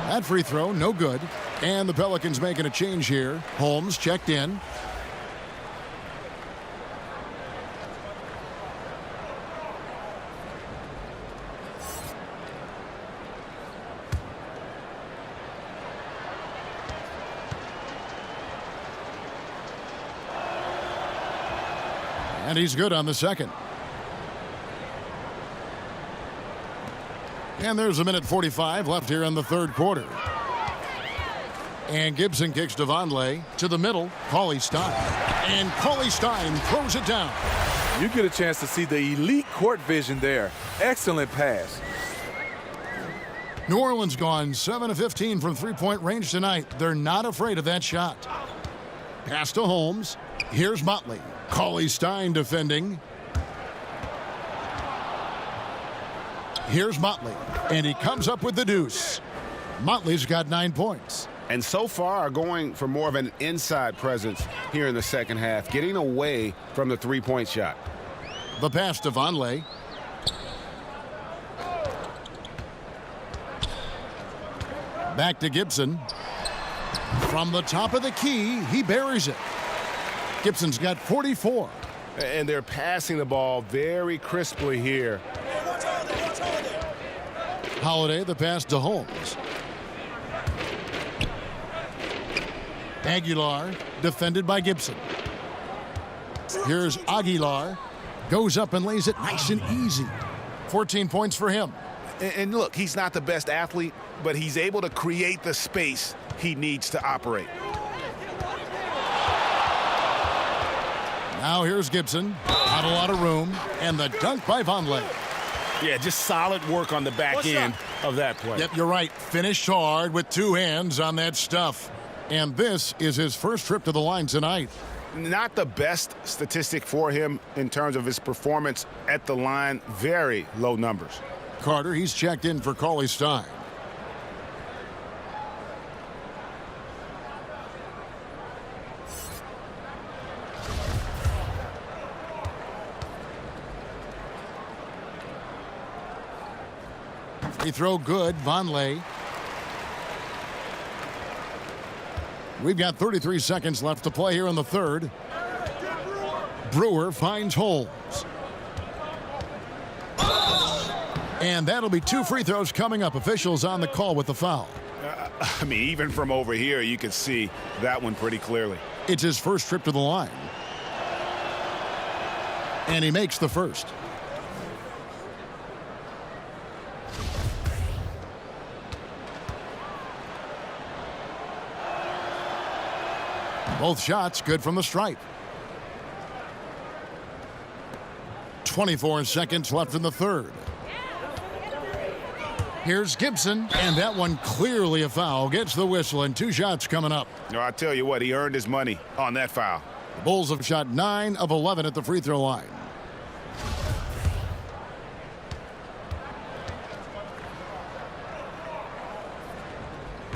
That free throw, no good. And the Pelicans making a change here. Holmes checked in. And he's good on the second. And there's a minute 45 left here in the third quarter. And Gibson kicks to Vonleh to the middle. Cauley Stein. And Cauley Stein throws it down. You get a chance to see the elite court vision there. Excellent pass. New Orleans gone 7 of 15 from three-point range tonight. They're not afraid of that shot. Pass to Holmes. Here's Motley. Cauley Stein defending. Here's Motley. And he comes up with the deuce. Motley's got 9 points. And so far are going for more of an inside presence here in the second half, getting away from the three-point shot. The pass to Vonleh. Back to Gibson. From the top of the key, he buries it. Gibson's got 44. And they're passing the ball very crisply here. Holiday, the pass to Holmes. Aguilar, defended by Gibson. Here's Aguilar. Goes up and lays it nice and easy. 14 points for him. And look, he's not the best athlete, but he's able to create the space he needs to operate. Now here's Gibson. Not a lot of room. And the dunk by Vonleh. Yeah, just solid work on the back end of that play. Yep, you're right. Finished hard with 2 hands on that stuff. And this is his first trip to the line tonight. Not the best statistic for him in terms of his performance at the line. Very low numbers. Carter, he's checked in for Cauley Stein. Free throw good. Vonleh. We've got 33 seconds left to play here in the third. Brewer finds Holmes. And that'll be 2 free throws coming up. Officials on the call with the foul. I mean, even from over here, you can see that one pretty clearly. It's his first trip to the line. And he makes the first. Both shots good from the stripe. 24 seconds left in the third. Here's Gibson, and that one clearly a foul. Gets the whistle, and 2 shots coming up. No, I tell you what, he earned his money on that foul. The Bulls have shot 9 of 11 at the free throw line.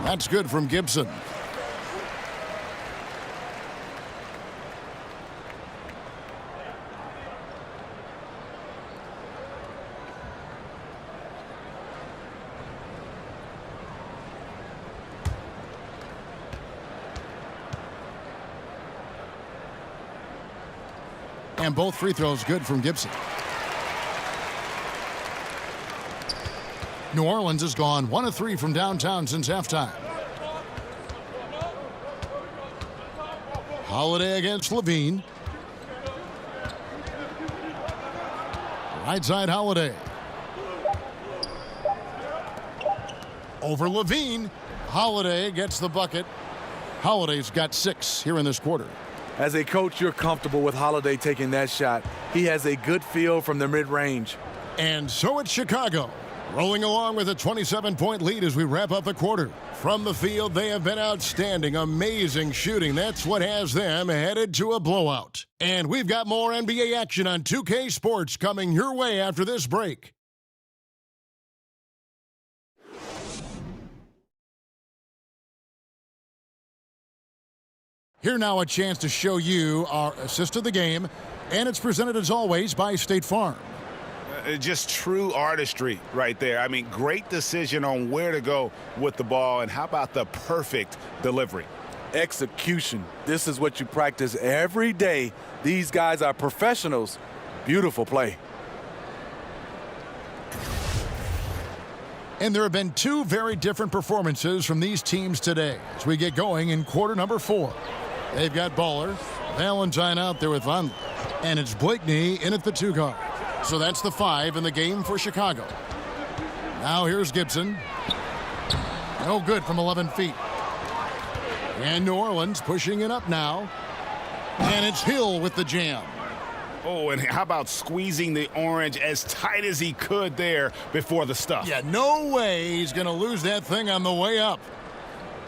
That's good from Gibson. And both free throws good from Gibson. New Orleans has gone 1 of 3 from downtown since halftime. Holiday against Levine. Right side Holiday. Over Levine. Holiday gets the bucket. Holiday's got 6 here in this quarter. As a coach, you're comfortable with Holiday taking that shot. He has a good feel from the mid-range. And so it's Chicago, rolling along with a 27-point lead as we wrap up the quarter. From the field, they have been outstanding, amazing shooting. That's what has them headed to a blowout. And we've got more NBA action on 2K Sports coming your way after this break. Here now a chance to show you our assist of the game, and it's presented as always by State Farm. Just true artistry right there. I mean, great decision on where to go with the ball, and how about the perfect delivery? Execution. This is what you practice every day. These guys are professionals. Beautiful play. And there have been 2 very different performances from these teams today as we get going in quarter number 4. They've got Baller, Valentine out there with Vonleh, and it's Blakeney in at the 2 guard. So that's the 5 in the game for Chicago. Now here's Gibson. No good from 11 feet. And New Orleans pushing it up now. And it's Hill with the jam. Oh, and how about squeezing the orange as tight as he could there before the stuff? Yeah, no way he's going to lose that thing on the way up.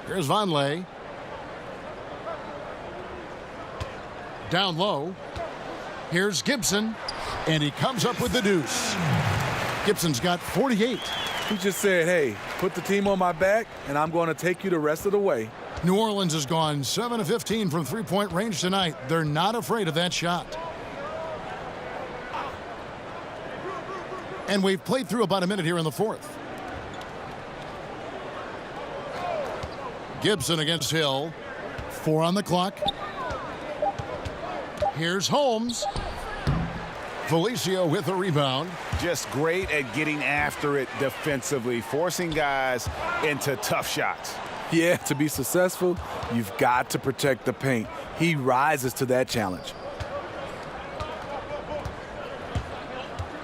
Here's Vonleh. Down low. Here's Gibson. And he comes up with the deuce. Gibson's got 48. He just said, hey, put the team on my back, and I'm going to take you the rest of the way. New Orleans has gone 7 of 15 from three-point range tonight. They're not afraid of that shot. And we've played through about a minute here in the fourth. Gibson against Hill. 4 on the clock. Here's Holmes. Felicio with the rebound. Just great at getting after it defensively, forcing guys into tough shots. Yeah, to be successful, you've got to protect the paint. He rises to that challenge.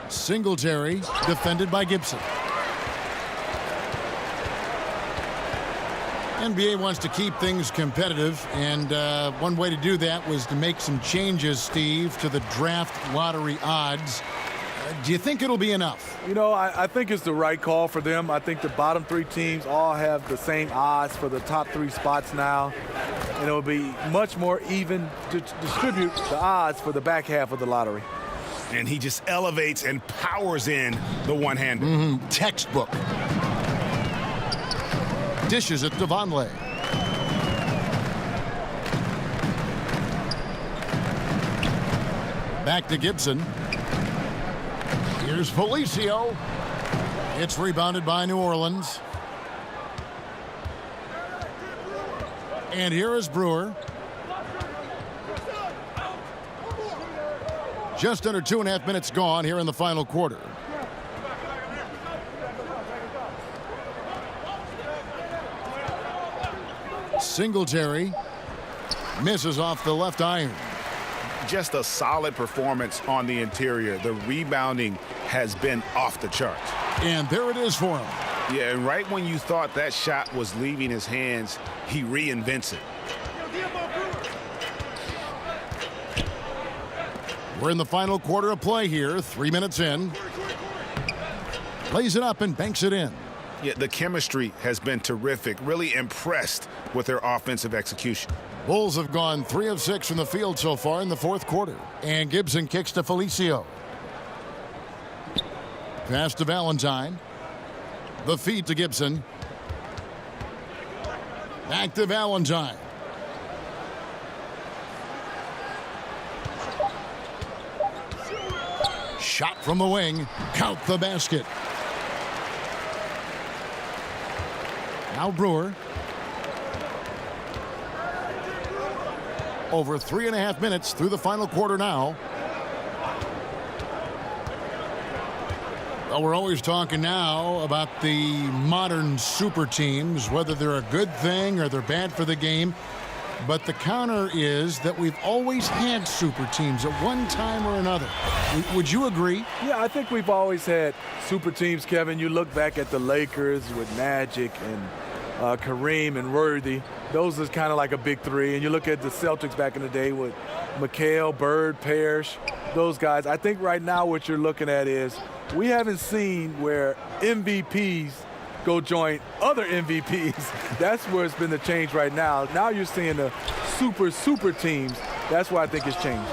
Singletary defended by Gibson. NBA wants to keep things competitive, and one way to do that was to make some changes, Steve, to the draft lottery odds. Do you think it'll be enough? You know, I think it's the right call for them. I think the bottom 3 teams all have the same odds for the top 3 spots now. And it'll be much more even to distribute the odds for the back half of the lottery. And he just elevates and powers in the one-hander. Textbook. Dishes it to Vonleh. Back to Gibson. Here's Felicio. It's rebounded by New Orleans. And here is Brewer. Just under 2.5 minutes gone here in the final quarter. Singletary misses off the left iron. Just a solid performance on the interior. The rebounding has been off the charts. And there it is for him. Yeah, and right when you thought that shot was leaving his hands, he reinvents it. We're in the final quarter of play here, 3 minutes in. Lays it up and banks it in. Yeah, the chemistry has been terrific. Really impressed with their offensive execution. Bulls have gone 3 of 6 from the field so far in the fourth quarter. And Gibson kicks to Felicio. Pass to Valentine. The feed to Gibson. Back to Valentine. Shot from the wing. Count the basket. Now Brewer. Over 3.5 minutes through the final quarter now. Well, we're always talking now about the modern super teams, whether they're a good thing or they're bad for the game. But the counter is that we've always had super teams at one time or another. Would you agree? Yeah, I think we've always had super teams, Kevin. You look back at the Lakers with Magic and Kareem and Worthy. Those are kind of like a big three. And you look at the Celtics back in the day with McHale, Bird, Parrish, those guys. I think right now what you're looking at is we haven't seen where MVPs go join other MVPs. That's where it's been the change right now. Now you're seeing the super teams. That's why I think it's changed.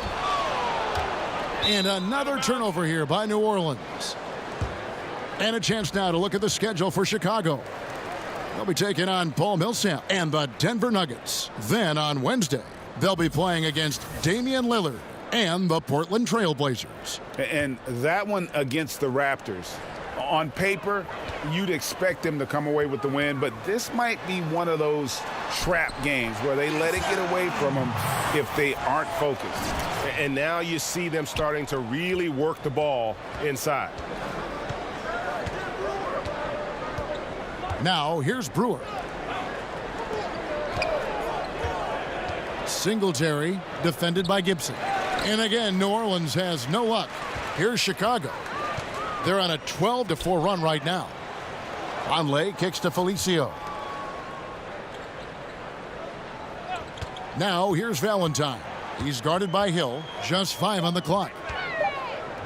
And another turnover here by New Orleans. And a chance now to look at the schedule for Chicago. They'll be taking on Paul Millsap and the Denver Nuggets. Then on Wednesday, they'll be playing against Damian Lillard and the Portland Trail Blazers. And that one against the Raptors. On paper, you'd expect them to come away with the win, but this might be one of those trap games where they let it get away from them if they aren't focused. And now you see them starting to really work the ball inside. Now, here's Brewer. Singletary, defended by Gibson. And again, New Orleans has no luck. Here's Chicago. They're on a 12-4 run right now. Vonleh kicks to Felicio. Now, here's Valentine. He's guarded by Hill. Just 5 on the clock.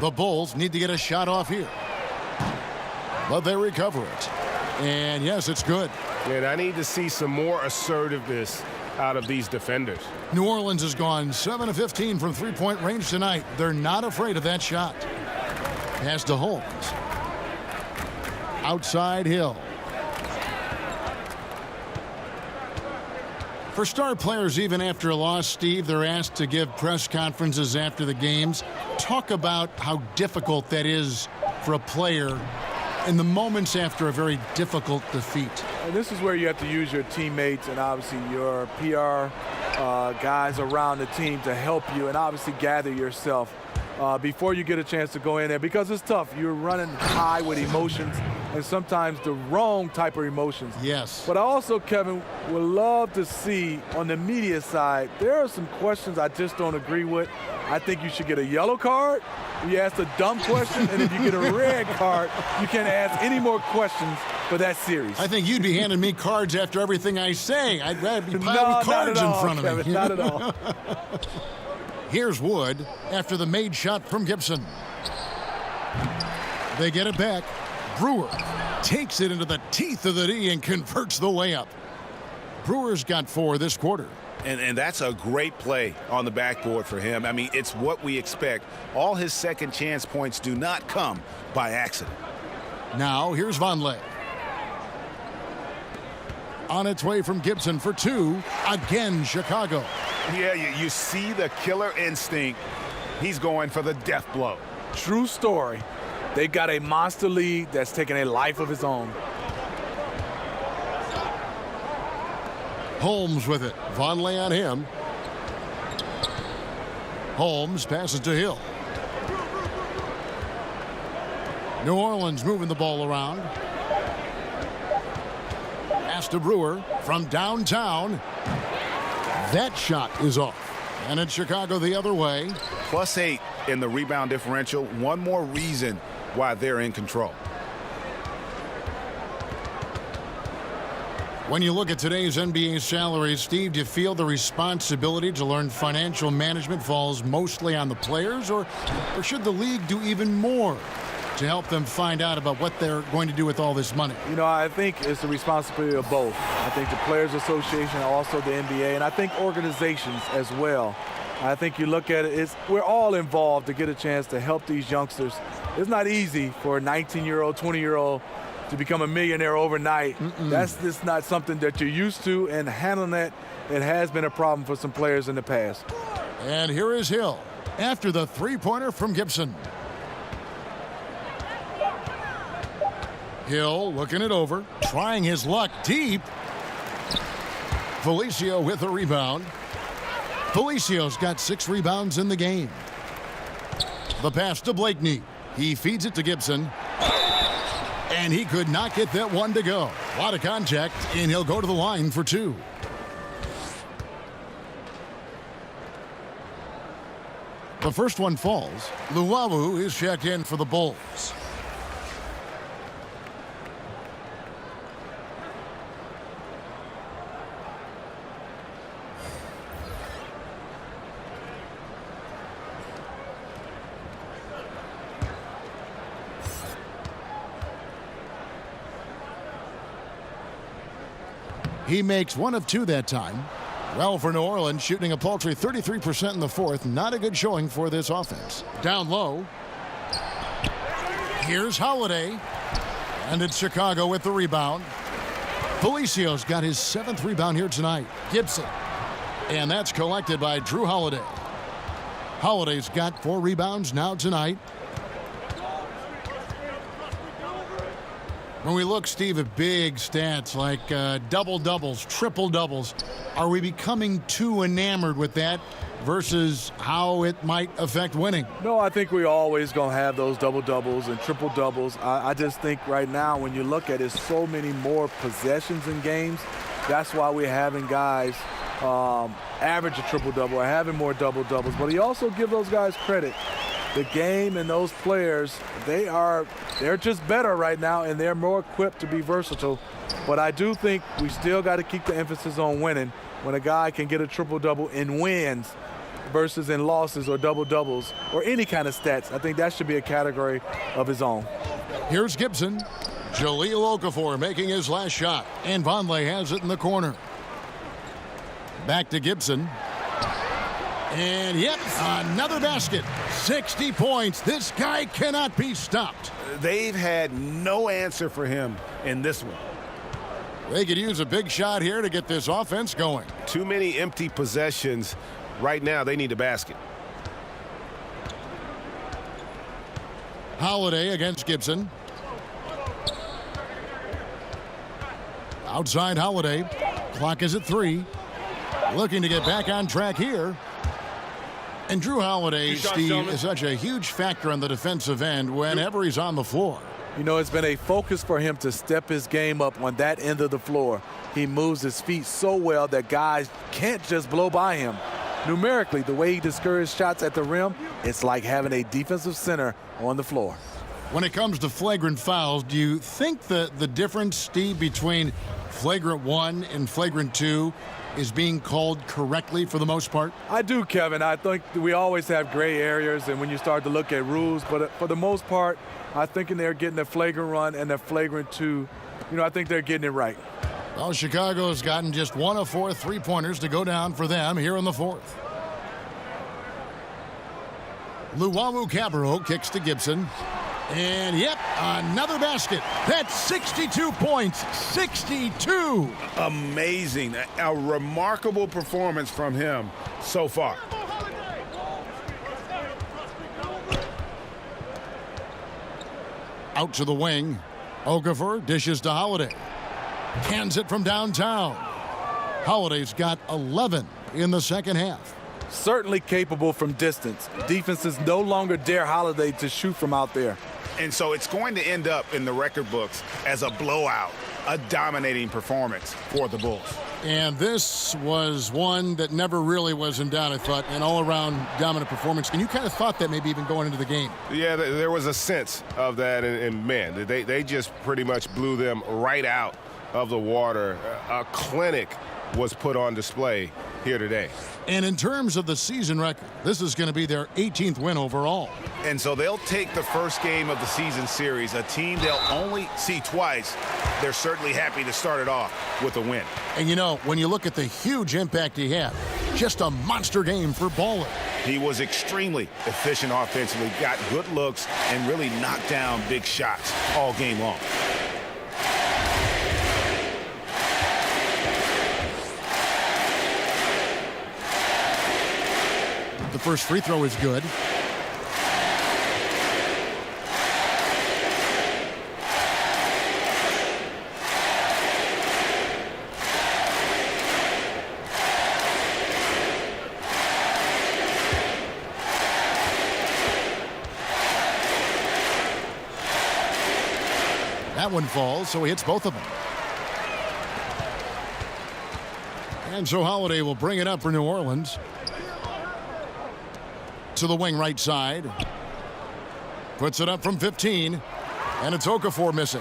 The Bulls need to get a shot off here. But they recover it. And yes, it's good. And I need to see some more assertiveness out of these defenders. New Orleans has gone 7 of 15 from three-point range tonight. They're not afraid of that shot. Pass to Holmes. Outside Hill. For star players, even after a loss, Steve, they're asked to give press conferences after the games. Talk about how difficult that is for a player in the moments after a very difficult defeat. And this is where you have to use your teammates and obviously your PR guys around the team to help you and obviously gather yourself before you get a chance to go in there, because it's tough. You're running high with emotions and sometimes the wrong type of emotions. Yes. But I also, Kevin, would love to see on the media side, there are some questions I just don't agree with. I think you should get a yellow card. You ask a dumb question, and if you get a red card, you can't ask any more questions for that series. I think you'd be handing me cards after everything I say. I'd rather be piled with cards in front of me. Kevin, not at all. Here's Wood after the made shot from Gibson. They get it back. Brewer takes it into the teeth of the D and converts the layup. Brewer's got 4 this quarter. And that's a great play on the backboard for him. I mean, it's what we expect. All his second chance points do not come by accident. Now, here's Vonleh. On its way from Gibson for 2. Again, Chicago. Yeah, you see the killer instinct. He's going for the death blow. True story. They've got a monster lead that's taking a life of its own. Holmes with it. Vonleh on him. Holmes passes to Hill. New Orleans moving the ball around. Pass to Brewer from downtown. That shot is off. And it's Chicago the other way. +8 in the rebound differential. One more reason why they're in control. When you look at today's NBA salaries, Steve, do you feel the responsibility to learn financial management falls mostly on the players, or should the league do even more to help them find out about what they're going to do with all this money? You know, I think it's the responsibility of both. I think the Players Association, also the NBA, and I think organizations as well. I think you look at it, we're all involved to get a chance to help these youngsters. It's not easy for a 19-year-old, 20-year-old to become a millionaire overnight. That's just not something that you're used to, and handling that, it has been a problem for some players in the past. And here is Hill after the three-pointer from Gibson. Hill looking it over, trying his luck deep. Felicio with a rebound. Felicio's got 6 rebounds in the game. The pass to Blakeney. He feeds it to Gibson. And he could not get that one to go. A lot of contact, and he'll go to the line for 2. The first one falls. Luwawu is checked in for the Bulls. He makes 1 of 2 that time. Well, for New Orleans, shooting a paltry 33% in the fourth. Not a good showing for this offense. Down low. Here's Holiday. And it's Chicago with the rebound. Felicio's got his 7th rebound here tonight. Gibson. And that's collected by Drew Holiday. Holiday's got 4 rebounds now tonight. When we look, Steve, at big stats like double-doubles, triple-doubles, are we becoming too enamored with that versus how it might affect winning? No, I think we're always going to have those double-doubles and triple-doubles. I just think right now when you look at it, so many more possessions in games. That's why we're having guys average a triple-double or having more double-doubles. But you also give those guys credit. The game and those players, they're just better right now, and they're more equipped to be versatile. But I do think we still got to keep the emphasis on winning. When a guy can get a triple-double in wins versus in losses or double-doubles or any kind of stats, I think that should be a category of his own. Here's Gibson. Jahlil Okafor making his last shot, and Vonleh has it in the corner. Back to Gibson. And yep, another basket. 60 points. This guy cannot be stopped. They've had no answer for him in this one. They could use a big shot here to get this offense going. Too many empty possessions. Right now, they need a basket. Holiday against Gibson. Outside Holiday. Clock is at 3. Looking to get back on track here. And Drew Holiday, Steve, is such a huge factor on the defensive end whenever he's on the floor. You know, it's been a focus for him to step his game up on that end of the floor. He moves his feet so well that guys can't just blow by him. Numerically, the way he discourages shots at the rim, it's like having a defensive center on the floor. When it comes to flagrant fouls, do you think the difference, Steve, between flagrant 1 and flagrant 2 is being called correctly for the most part? I do, Kevin. I think we always have gray areas, and when you start to look at rules, but for the most part, I think they're getting the flagrant 1 and the flagrant 2. You know, I think they're getting it right. Well, Chicago has gotten just 1 of 4 three-pointers to go down for them here in the fourth. Luwawu-Cabarrot kicks to Gibson. And, yep, another basket. That's 62 points. 62. Amazing. A remarkable performance from him so far. Out to the wing. Okafor dishes to Holiday. Cans it from downtown. Holiday's got 11 in the second half. Certainly capable from distance. Defenses no longer dare Holiday to shoot from out there. And so it's going to end up in the record books as a blowout, a dominating performance for the Bulls. And this was one that never really was in doubt, I thought, an all-around dominant performance. And you kind of thought that maybe even going into the game. Yeah, there was a sense of that, and man, they just pretty much blew them right out of the water. A clinic was put on display here today. And in terms of the season record, this is going to be their 18th win overall. And so they'll take the first game of the season series, a team they'll only see twice. They're certainly happy to start it off with a win. And you know, when you look at the huge impact he had, just a monster game for Baller. He was extremely efficient offensively, got good looks, and really knocked down big shots all game long. The first free throw is good. That one falls, so he hits both of them. And so Holiday will bring it up for New Orleans. To the wing right side. Puts it up from 15. And it's Okafor missing.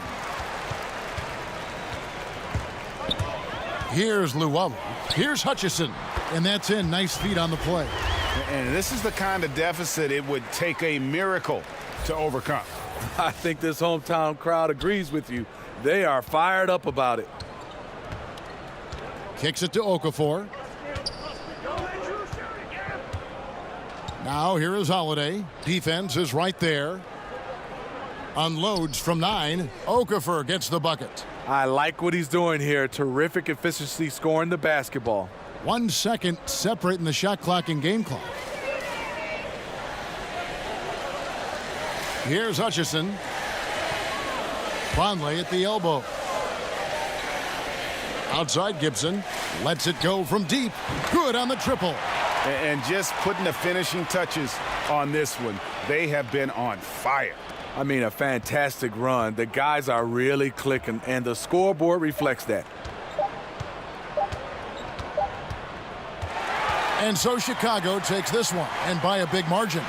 Here's Luwawu. Here's Hutchison. And that's in. Nice feet on the play. And this is the kind of deficit it would take a miracle to overcome. I think this hometown crowd agrees with you. They are fired up about it. Kicks it to Okafor. Now here is Holiday. Defense is right there. Unloads from 9. Okafor gets the bucket. I like what he's doing here. Terrific efficiency scoring the basketball. 1 second separating the shot clock and game clock. Here's Hutchison. Conley at the elbow. Outside Gibson. Lets it go from deep. Good on the triple. And just putting the finishing touches on this one, they have been on fire. I mean, a fantastic run. The guys are really clicking, and the scoreboard reflects that. And so Chicago takes this one, and by a big margin.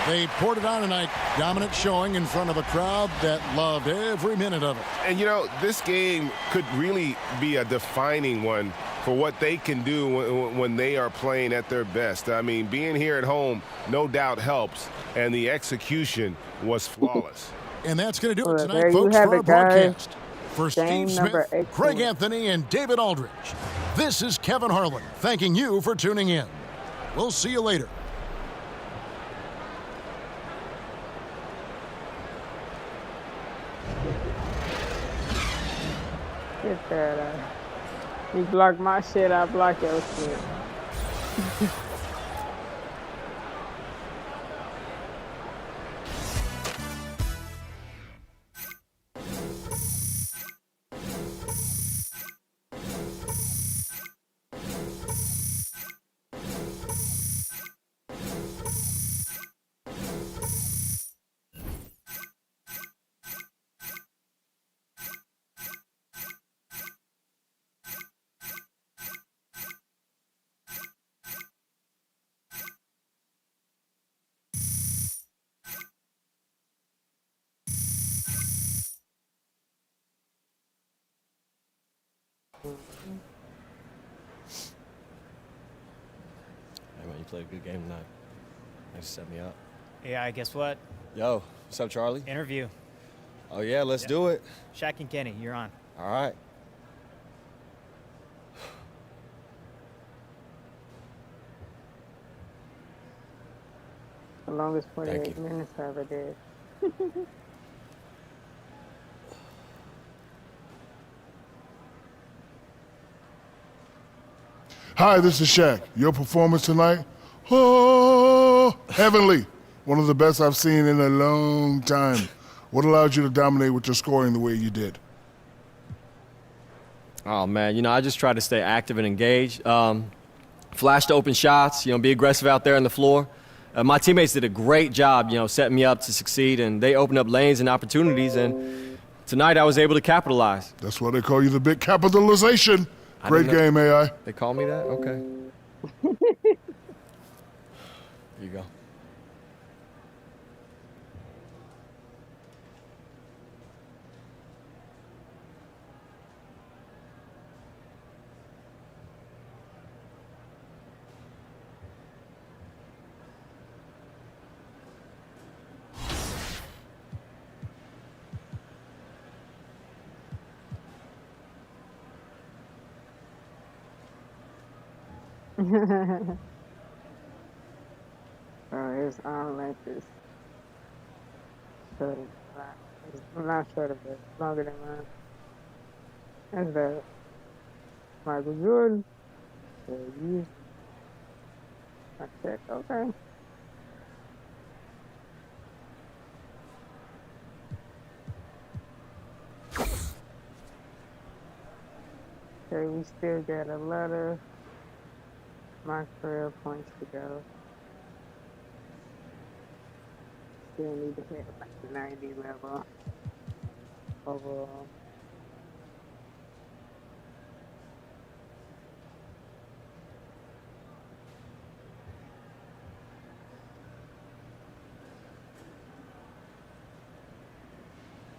They poured it on tonight. Dominant showing in front of a crowd that loved every minute of it. And, you know, this game could really be a defining one for what they can do when they are playing at their best. I mean, being here at home no doubt helps, and the execution was flawless. And that's going to do it Well, tonight, there you folks, have for our it, guys. broadcast. For Game Steve number Smith, 18. Craig Anthony, and David Aldridge, this is Kevin Harlan thanking you for tuning in. We'll see you later. Get that. You block my shit, I block your shit. Hey man, you played a good game tonight. Thanks for setting me up. Yeah, guess what? Yo, what's up, Charlie? Interview. Oh yeah, let's do it. Shaq and Kenny, you're on. All right. The longest Thank 48 you. minutes I ever did. Hi, this is Shaq. Your performance tonight, oh, heavenly. One of the best I've seen in a long time. What allowed you to dominate with your scoring the way you did? Oh, man, you know, I just try to stay active and engaged. Flash the open shots, you know, be aggressive out there on the floor. My teammates did a great job, you know, setting me up to succeed, and they opened up lanes and opportunities, and tonight I was able to capitalize. That's why they call you the big capitalization. Great game, AI. They call me that? Okay. There you go. It's like this. Shorter. It's not shorter, but it's longer than mine. That's that. Michael Jordan. So you. I check. Okay. Okay, we still got a lot of my career points to go. Still need to hit like the 90 level overall.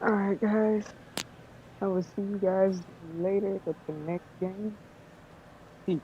Alright guys, I will see you guys later at the next game. Peace.